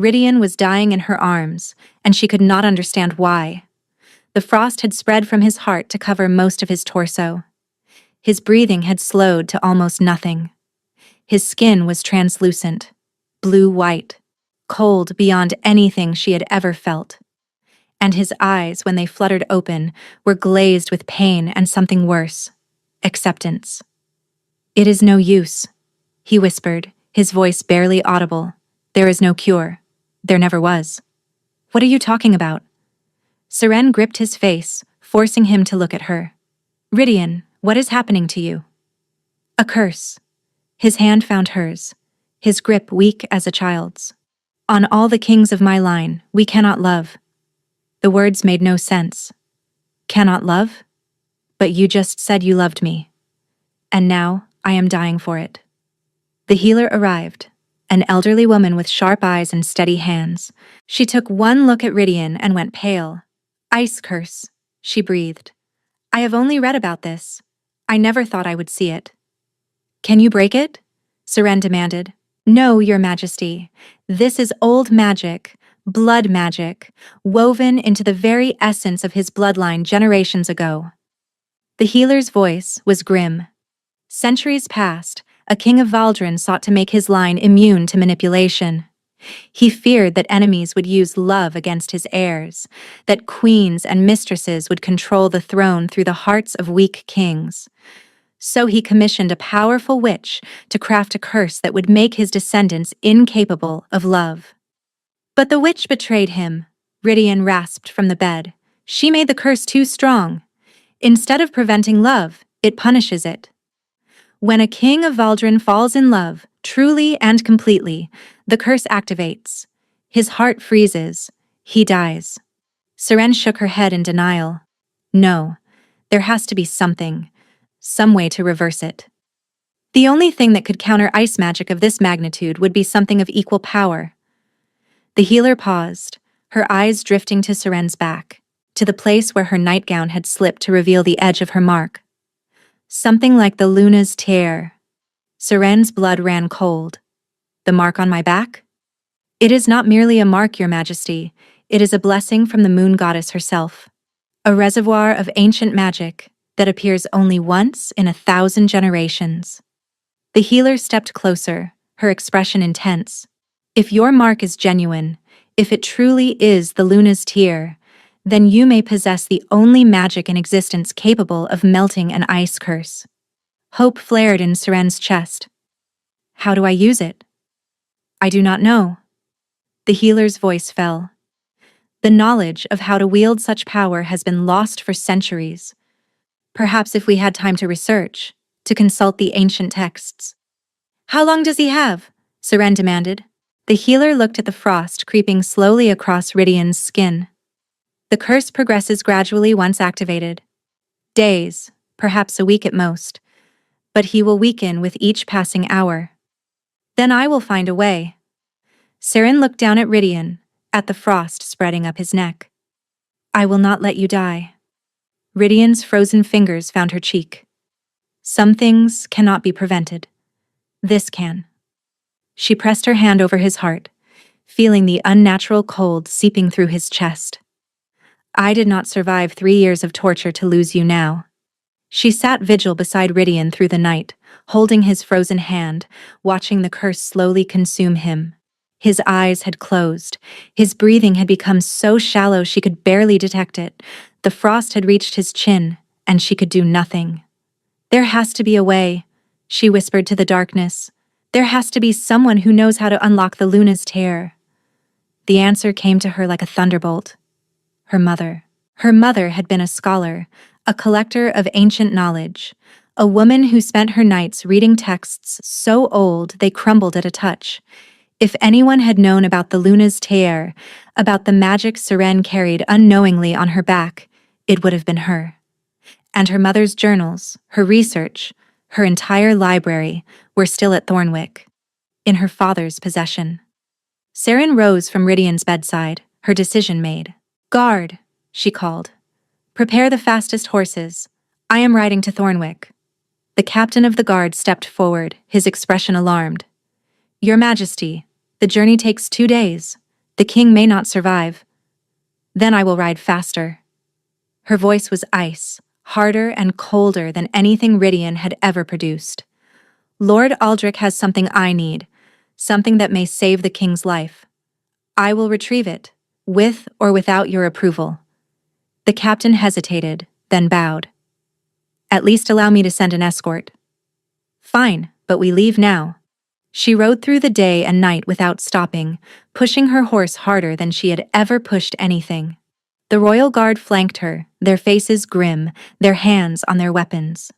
Rydian was dying in her arms, and she could not understand why. The frost had spread from his heart to cover most of his torso. His breathing had slowed to almost nothing. His skin was translucent, blue-white, cold beyond anything she had ever felt. And his eyes, when they fluttered open, were glazed with pain and something worse, acceptance. It is no use, he whispered, his voice barely audible. There is no cure. There never was. What are you talking about? Seren gripped his face, forcing him to look at her. Rydian, what is happening to you? A curse. His hand found hers, his grip weak as a child's. On all the kings of my line, we cannot love. The words made no sense. Cannot love? But you just said you loved me. And now, I am dying for it. The healer arrived, an elderly woman with sharp eyes and steady hands. She took one look at Rydian and went pale. Ice curse, she breathed. I have only read about this. I never thought I would see it. Can you break it? Seren demanded. No, Your Majesty. This is old magic, blood magic, woven into the very essence of his bloodline generations ago. The healer's voice was grim. Centuries past, a king of Valdren sought to make his line immune to manipulation. He feared that enemies would use love against his heirs, that queens and mistresses would control the throne through the hearts of weak kings. So he commissioned a powerful witch to craft a curse that would make his descendants incapable of love. But the witch betrayed him, Rydian rasped from the bed. She made the curse too strong. Instead of preventing love, it punishes it. When a king of Valdren falls in love, truly and completely, the curse activates. His heart freezes. He dies. Seren shook her head in denial. No, there has to be something, some way to reverse it. The only thing that could counter ice magic of this magnitude would be something of equal power. The healer paused, her eyes drifting to Seren's back, to the place where her nightgown had slipped to reveal the edge of her mark. Something like the Luna's tear. Seren's blood ran cold. The mark on my back? It is not merely a mark, Your Majesty. It is a blessing from the moon goddess herself. A reservoir of ancient magic that appears only once in 1,000 generations. The healer stepped closer, her expression intense. If your mark is genuine, if it truly is the Luna's tear, then you may possess the only magic in existence capable of melting an ice curse. Hope flared in Seren's chest. How do I use it? I do not know. The healer's voice fell. The knowledge of how to wield such power has been lost for centuries. Perhaps if we had time to research, to consult the ancient texts. How long does he have? Seren demanded. The healer looked at the frost creeping slowly across Rydian's skin. The curse progresses gradually once activated. Days, perhaps a week at most, but he will weaken with each passing hour. Then I will find a way. Saren looked down at Rydian, at the frost spreading up his neck. I will not let you die. Rydian's frozen fingers found her cheek. Some things cannot be prevented. This can. She pressed her hand over his heart, feeling the unnatural cold seeping through his chest. I did not survive 3 years of torture to lose you now. She sat vigil beside Rydian through the night, holding his frozen hand, watching the curse slowly consume him. His eyes had closed. His breathing had become so shallow she could barely detect it. The frost had reached his chin, and she could do nothing. There has to be a way, she whispered to the darkness. There has to be someone who knows how to unlock the Luna's tear. The answer came to her like a thunderbolt. Her mother. Her mother had been a scholar, a collector of ancient knowledge, a woman who spent her nights reading texts so old they crumbled at a touch. If anyone had known about the Luna's tear, about the magic Saren carried unknowingly on her back, it would have been her. And her mother's journals, her research, her entire library were still at Thornwick, in her father's possession. Saren rose from Rydian's bedside, her decision made. Guard, she called. Prepare the fastest horses. I am riding to Thornwick. The captain of the guard stepped forward, his expression alarmed. Your Majesty, the journey takes 2 days. The king may not survive. Then I will ride faster. Her voice was ice, harder and colder than anything Rydian had ever produced. Lord Aldrich has something I need, something that may save the king's life. I will retrieve it, with or without your approval. The captain hesitated, then bowed. At least allow me to send an escort. Fine, but we leave now. She rode through the day and night without stopping, pushing her horse harder than she had ever pushed anything. The royal guard flanked her, their faces grim, their hands on their weapons.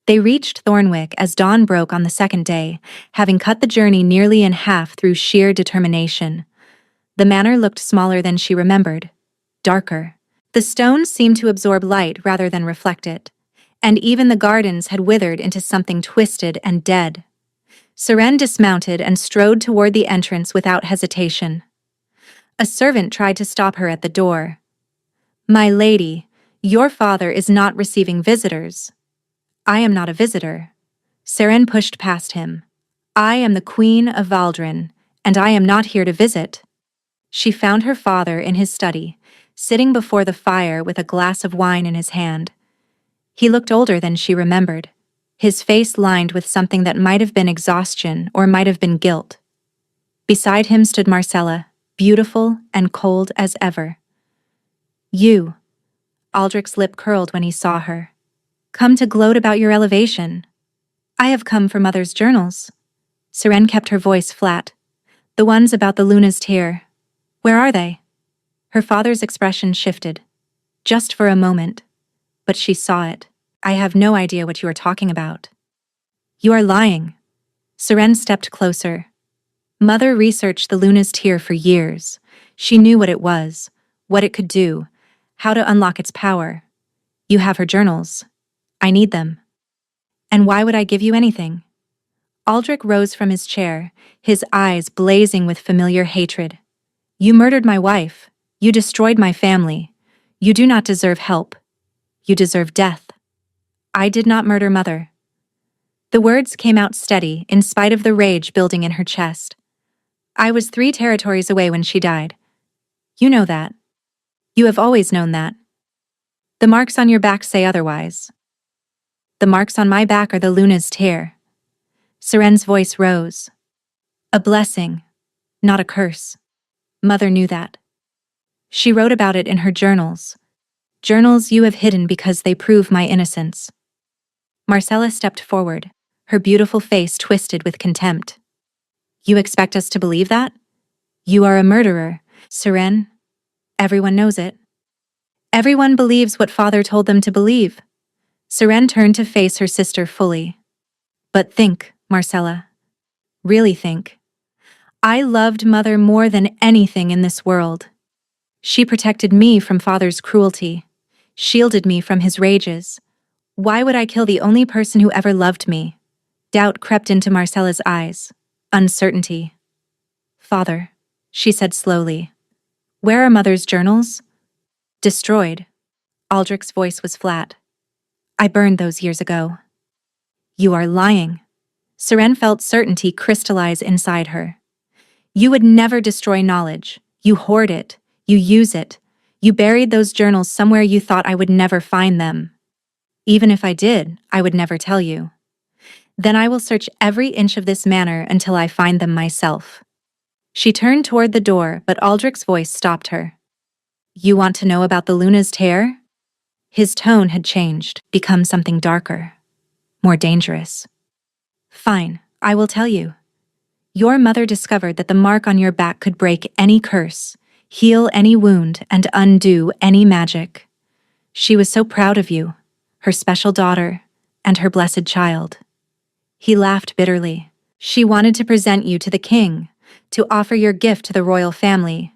They reached Thornwick as dawn broke on the second day, having cut the journey nearly in half through sheer determination. The manor looked smaller than she remembered, darker. The stones seemed to absorb light rather than reflect it, and even the gardens had withered into something twisted and dead. Saren dismounted and strode toward the entrance without hesitation. A servant tried to stop her at the door. My lady, your father is not receiving visitors. I am not a visitor. Saren pushed past him. I am the Queen of Valdrin, and I am not here to visit. She found her father in his study, sitting before the fire with a glass of wine in his hand. He looked older than she remembered, his face lined with something that might have been exhaustion or might have been guilt. Beside him stood Marcella, beautiful and cold as ever. You. Aldrich's lip curled when he saw her. Come to gloat about your elevation. I have come for Mother's journals. Saren kept her voice flat. The ones about the Luna's tear. Where are they? Her father's expression shifted. Just for a moment. But she saw it. I have no idea what you are talking about. You are lying. Saren stepped closer. Mother researched the Luna's tear for years. She knew what it was, what it could do, how to unlock its power. You have her journals. I need them. And why would I give you anything? Aldrich rose from his chair, his eyes blazing with familiar hatred. You murdered my wife. You destroyed my family. You do not deserve help. You deserve death. I did not murder Mother. The words came out steady, in spite of the rage building in her chest. I was 3 territories away when she died. You know that. You have always known that. The marks on your back say otherwise. The marks on my back are the Luna's tear. Saren's voice rose. A blessing, not a curse. Mother knew that. She wrote about it in her journals. Journals you have hidden because they prove my innocence. Marcella stepped forward, her beautiful face twisted with contempt. You expect us to believe that? You are a murderer, Saren. Everyone knows it. Everyone believes what Father told them to believe. Saren turned to face her sister fully. But think, Marcella. Really think. I loved Mother more than anything in this world. She protected me from father's cruelty, shielded me from his rages. Why would I kill the only person who ever loved me? Doubt crept into Marcella's eyes. Uncertainty. Father, she said slowly. Where are Mother's journals? Destroyed. Aldrich's voice was flat. I burned those years ago. You are lying. Seren felt certainty crystallize inside her. You would never destroy knowledge. You hoard it. You use it. You buried those journals somewhere you thought I would never find them. Even if I did, I would never tell you. Then I will search every inch of this manor until I find them myself. She turned toward the door, but Aldrich's voice stopped her. You want to know about the Luna's tear? His tone had changed, become something darker, more dangerous. Fine, I will tell you. Your mother discovered that the mark on your back could break any curse, heal any wound, and undo any magic. She was so proud of you, her special daughter, and her blessed child. He laughed bitterly. She wanted to present you to the king, to offer your gift to the royal family.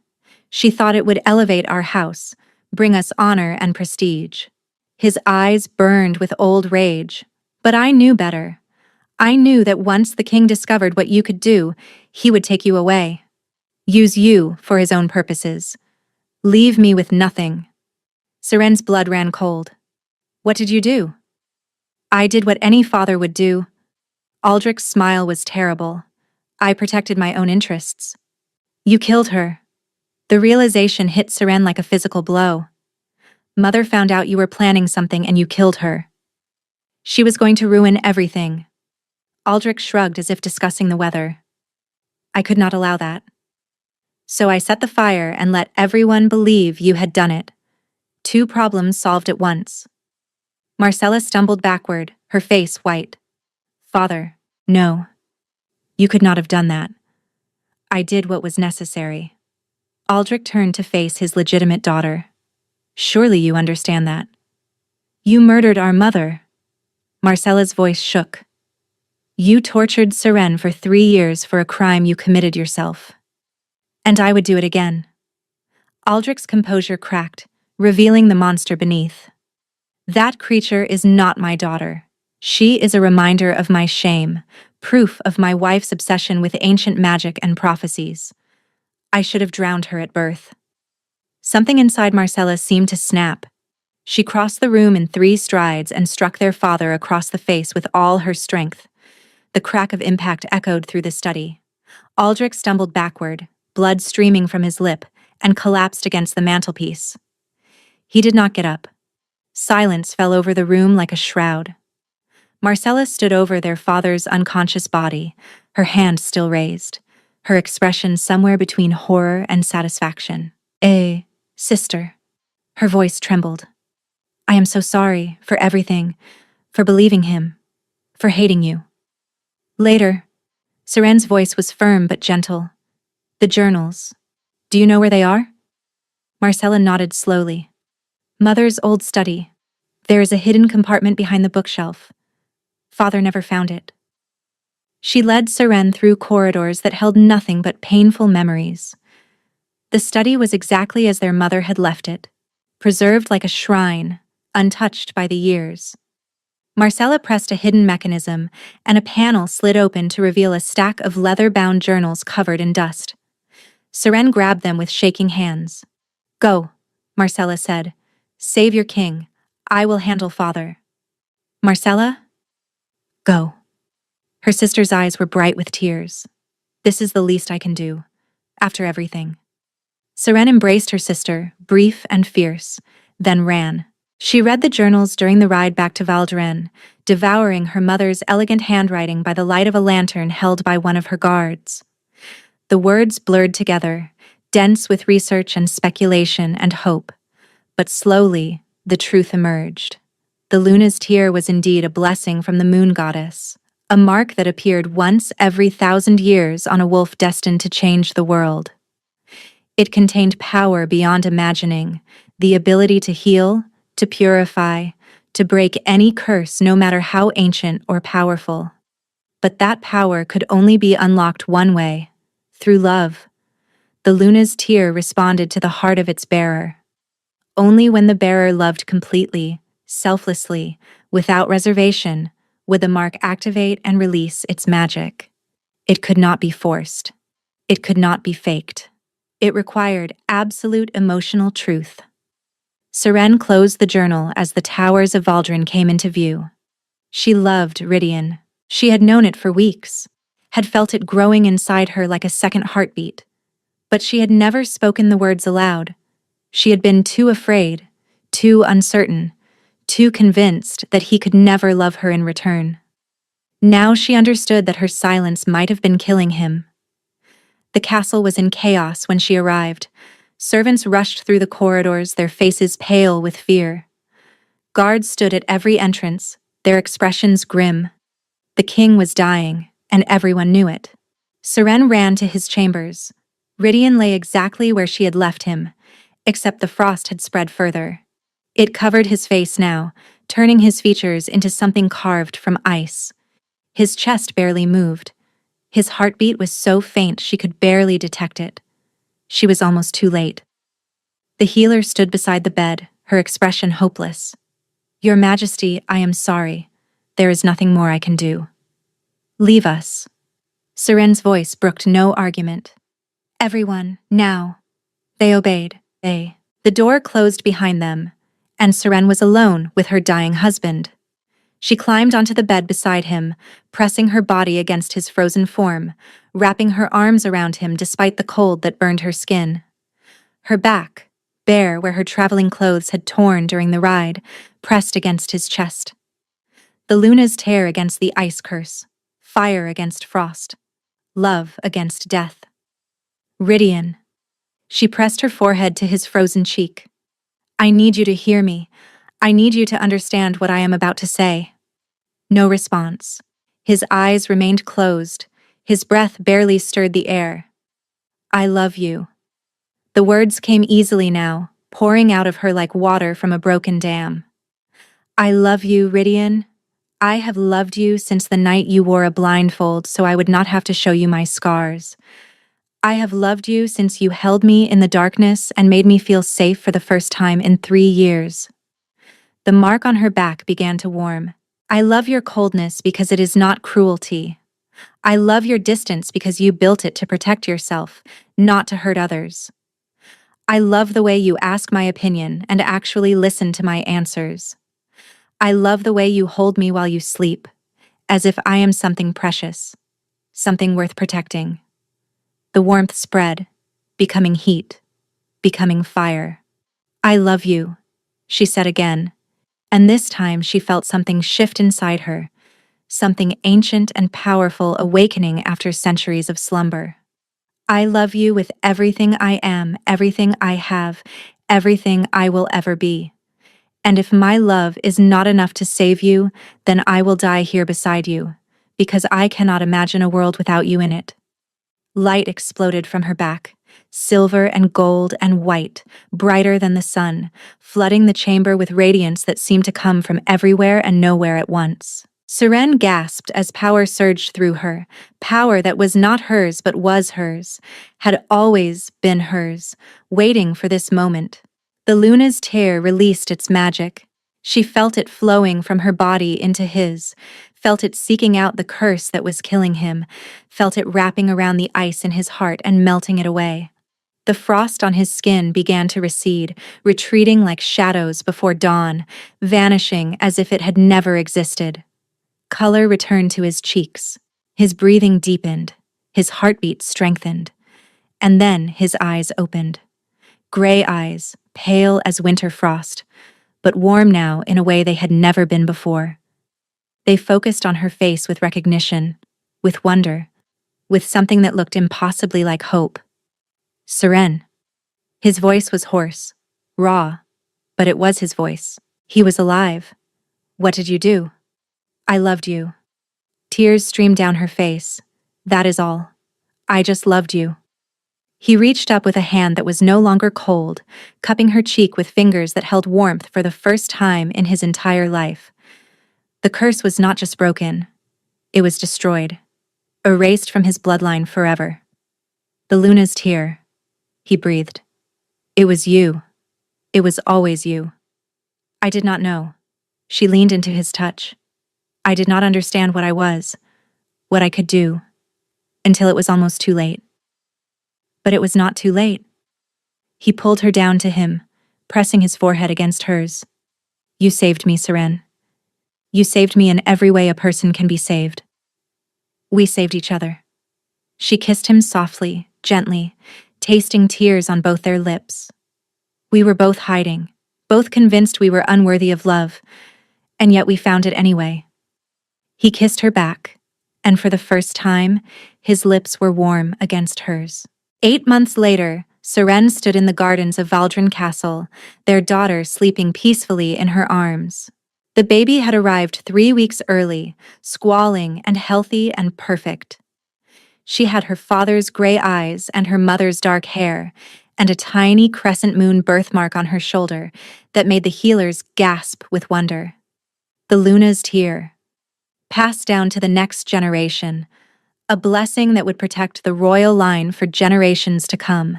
She thought it would elevate our house, bring us honor and prestige. His eyes burned with old rage. But I knew better. I knew that once the king discovered what you could do, he would take you away. Use you for his own purposes. Leave me with nothing. Seren's blood ran cold. What did you do? I did what any father would do. Aldrich's smile was terrible. I protected my own interests. You killed her. The realization hit Seren like a physical blow. Mother found out you were planning something and you killed her. She was going to ruin everything. Aldrich shrugged as if discussing the weather. I could not allow that. So I set the fire and let everyone believe you had done it. 2 problems solved at once. Marcella stumbled backward, her face white. Father, no. You could not have done that. I did what was necessary. Aldrich turned to face his legitimate daughter. Surely you understand that. You murdered our mother. Marcella's voice shook. You tortured Seren for 3 years for a crime you committed yourself. And I would do it again. Aldrich's composure cracked, revealing the monster beneath. That creature is not my daughter. She is a reminder of my shame, proof of my wife's obsession with ancient magic and prophecies. I should have drowned her at birth. Something inside Marcella seemed to snap. She crossed the room in 3 strides and struck their father across the face with all her strength. The crack of impact echoed through the study. Aldrich stumbled backward, blood streaming from his lip, and collapsed against the mantelpiece. He did not get up. Silence fell over the room like a shroud. Marcella stood over their father's unconscious body, her hand still raised, her expression somewhere between horror and satisfaction. Sister. Her voice trembled. I am so sorry for everything, for believing him, for hating you. Later, Seren's voice was firm but gentle. The journals. Do you know where they are? Marcella nodded slowly. Mother's old study. There is a hidden compartment behind the bookshelf. Father never found it. She led Seren through corridors that held nothing but painful memories. The study was exactly as their mother had left it, preserved like a shrine, untouched by the years. Marcella pressed a hidden mechanism, and a panel slid open to reveal a stack of leather-bound journals covered in dust. Seren grabbed them with shaking hands. Go, Marcella said. Save your king. I will handle father. Marcella? Go. Her sister's eyes were bright with tears. This is the least I can do, after everything. Seren embraced her sister, brief and fierce, then ran. She read the journals during the ride back to Valdren, devouring her mother's elegant handwriting by the light of a lantern held by one of her guards. The words blurred together, dense with research and speculation and hope. But slowly, the truth emerged. The Luna's tear was indeed a blessing from the moon goddess, a mark that appeared once every 1,000 years on a wolf destined to change the world. It contained power beyond imagining, the ability to heal, to purify, to break any curse no matter how ancient or powerful. But that power could only be unlocked one way, through love. The luna's tear responded to the heart of its bearer. Only when the bearer loved completely, selflessly, without reservation, would the mark activate and release its magic. It could not be forced. It could not be faked. It required absolute emotional truth. Seren closed the journal as the towers of Valdrin came into view. She loved Rydian. She had known it for weeks, had felt it growing inside her like a second heartbeat. But she had never spoken the words aloud. She had been too afraid, too uncertain, too convinced that he could never love her in return. Now she understood that her silence might have been killing him. The castle was in chaos when she arrived. Servants rushed through the corridors, their faces pale with fear. Guards stood at every entrance, their expressions grim. The king was dying, and everyone knew it. Seren ran to his chambers. Rydian lay exactly where she had left him, except the frost had spread further. It covered his face now, turning his features into something carved from ice. His chest barely moved. His heartbeat was so faint she could barely detect it. She was almost too late. The healer stood beside the bed, her expression hopeless. "Your Majesty, I am sorry. There is nothing more I can do. Leave us." Seren's voice brooked no argument. "Everyone, now." They obeyed. The door closed behind them, and Seren was alone with her dying husband. She climbed onto the bed beside him, pressing her body against his frozen form, wrapping her arms around him despite the cold that burned her skin. Her back, bare where her traveling clothes had torn during the ride, pressed against his chest. The luna's tear against the ice curse, fire against frost, love against death. Rydian. She pressed her forehead to his frozen cheek. "I need you to hear me. I need you to understand what I am about to say." No response. His eyes remained closed. His breath barely stirred the air. "I love you." The words came easily now, pouring out of her like water from a broken dam. "I love you, Rydian. I have loved you since the night you wore a blindfold so I would not have to show you my scars. I have loved you since you held me in the darkness and made me feel safe for the first time in 3 years." The mark on her back began to warm. "I love your coldness because it is not cruelty. I love your distance because you built it to protect yourself, not to hurt others. I love the way you ask my opinion and actually listen to my answers. I love the way you hold me while you sleep, as if I am something precious, something worth protecting." The warmth spread, becoming heat, becoming fire. "I love you," she said again, and this time she felt something shift inside her, something ancient and powerful awakening after centuries of slumber. "I love you with everything I am, everything I have, everything I will ever be. And if my love is not enough to save you, then I will die here beside you, because I cannot imagine a world without you in it." Light exploded from her back, silver and gold and white, brighter than the sun, flooding the chamber with radiance that seemed to come from everywhere and nowhere at once. Seren gasped as power surged through her, power that was not hers but was hers, had always been hers, waiting for this moment. The luna's tear released its magic. She felt it flowing from her body into his, felt it seeking out the curse that was killing him, felt it wrapping around the ice in his heart and melting it away. The frost on his skin began to recede, retreating like shadows before dawn, vanishing as if it had never existed. Color returned to his cheeks. His breathing deepened, his heartbeat strengthened, and then his eyes opened. Gray eyes, pale as winter frost, but warm now in a way they had never been before. They focused on her face with recognition, with wonder, with something that looked impossibly like hope. "Seren." His voice was hoarse, raw, but it was his voice. He was alive. "What did you do?" "I loved you." Tears streamed down her face. "That is all. I just loved you." He reached up with a hand that was no longer cold, cupping her cheek with fingers that held warmth for the first time in his entire life. The curse was not just broken. It was destroyed, erased from his bloodline forever. The luna's tear. he breathed. It was you. It was always you. I did not know. She leaned into his touch. I did not understand what I was, what I could do, until it was almost too late. But it was not too late. He pulled her down to him, pressing his forehead against hers. You saved me, Seren. You saved me in every way a person can be saved. We saved each other. She kissed him softly, gently, tasting tears on both their lips. We were both hiding, both convinced we were unworthy of love, and yet we found it anyway. He kissed her back, and for the first time, his lips were warm against hers. 8 months later, Seren stood in the gardens of Valdren Castle, their daughter sleeping peacefully in her arms. The baby had arrived 3 weeks early, squalling and healthy and perfect. She had her father's gray eyes and her mother's dark hair, and a tiny crescent moon birthmark on her shoulder that made the healers gasp with wonder. The Luna's tear, passed down to the next generation, a blessing that would protect the royal line for generations to come.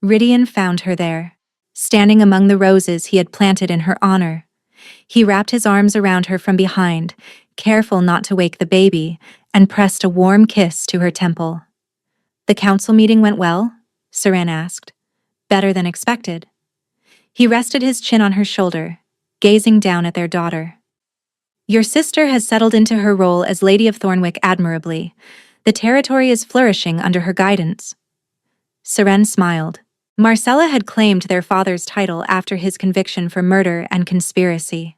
Rydian found her there, standing among the roses he had planted in her honor. He wrapped his arms around her from behind, careful not to wake the baby, and pressed a warm kiss to her temple. The council meeting went well? Seren asked. Better than expected. He rested his chin on her shoulder, gazing down at their daughter. Your sister has settled into her role as Lady of Thornwick admirably. The territory is flourishing under her guidance. Seren smiled. Marcella had claimed their father's title after his conviction for murder and conspiracy.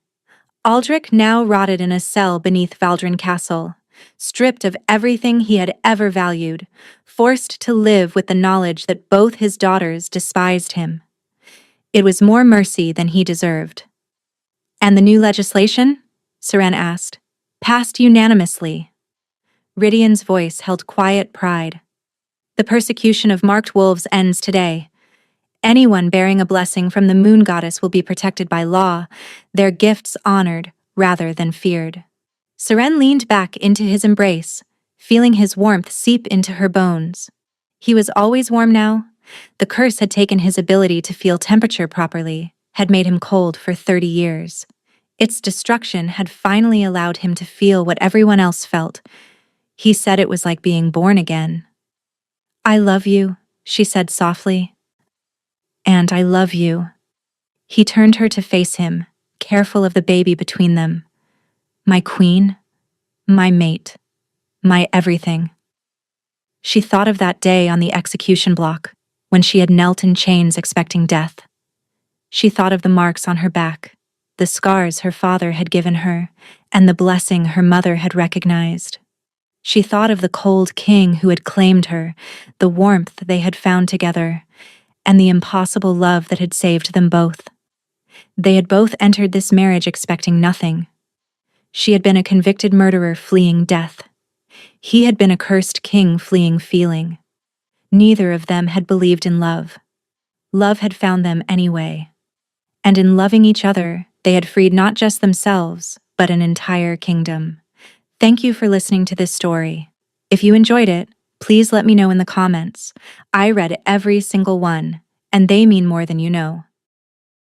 Aldrich now rotted in a cell beneath Valdren Castle, stripped of everything he had ever valued, forced to live with the knowledge that both his daughters despised him. It was more mercy than he deserved. And the new legislation? Seren asked. Passed unanimously. Rydian's voice held quiet pride. The persecution of marked wolves ends today. Anyone bearing a blessing from the moon goddess will be protected by law, their gifts honored rather than feared. Seren leaned back into his embrace, feeling his warmth seep into her bones. He was always warm now. The curse had taken his ability to feel temperature properly, had made him cold for 30 years. Its destruction had finally allowed him to feel what everyone else felt. He said it was like being born again. I love you, she said softly. And I love you. He turned her to face him, careful of the baby between them. My queen, my mate, my everything. She thought of that day on the execution block, when she had knelt in chains expecting death. She thought of the marks on her back, the scars her father had given her, and the blessing her mother had recognized. She thought of the cold king who had claimed her, the warmth they had found together, and the impossible love that had saved them both. They had both entered this marriage expecting nothing. She had been a convicted murderer fleeing death. He had been a cursed king fleeing feeling. Neither of them had believed in love. Love had found them anyway. And in loving each other, they had freed not just themselves, but an entire kingdom. Thank you for listening to this story. If you enjoyed it, please let me know in the comments. I read every single one, and they mean more than you know.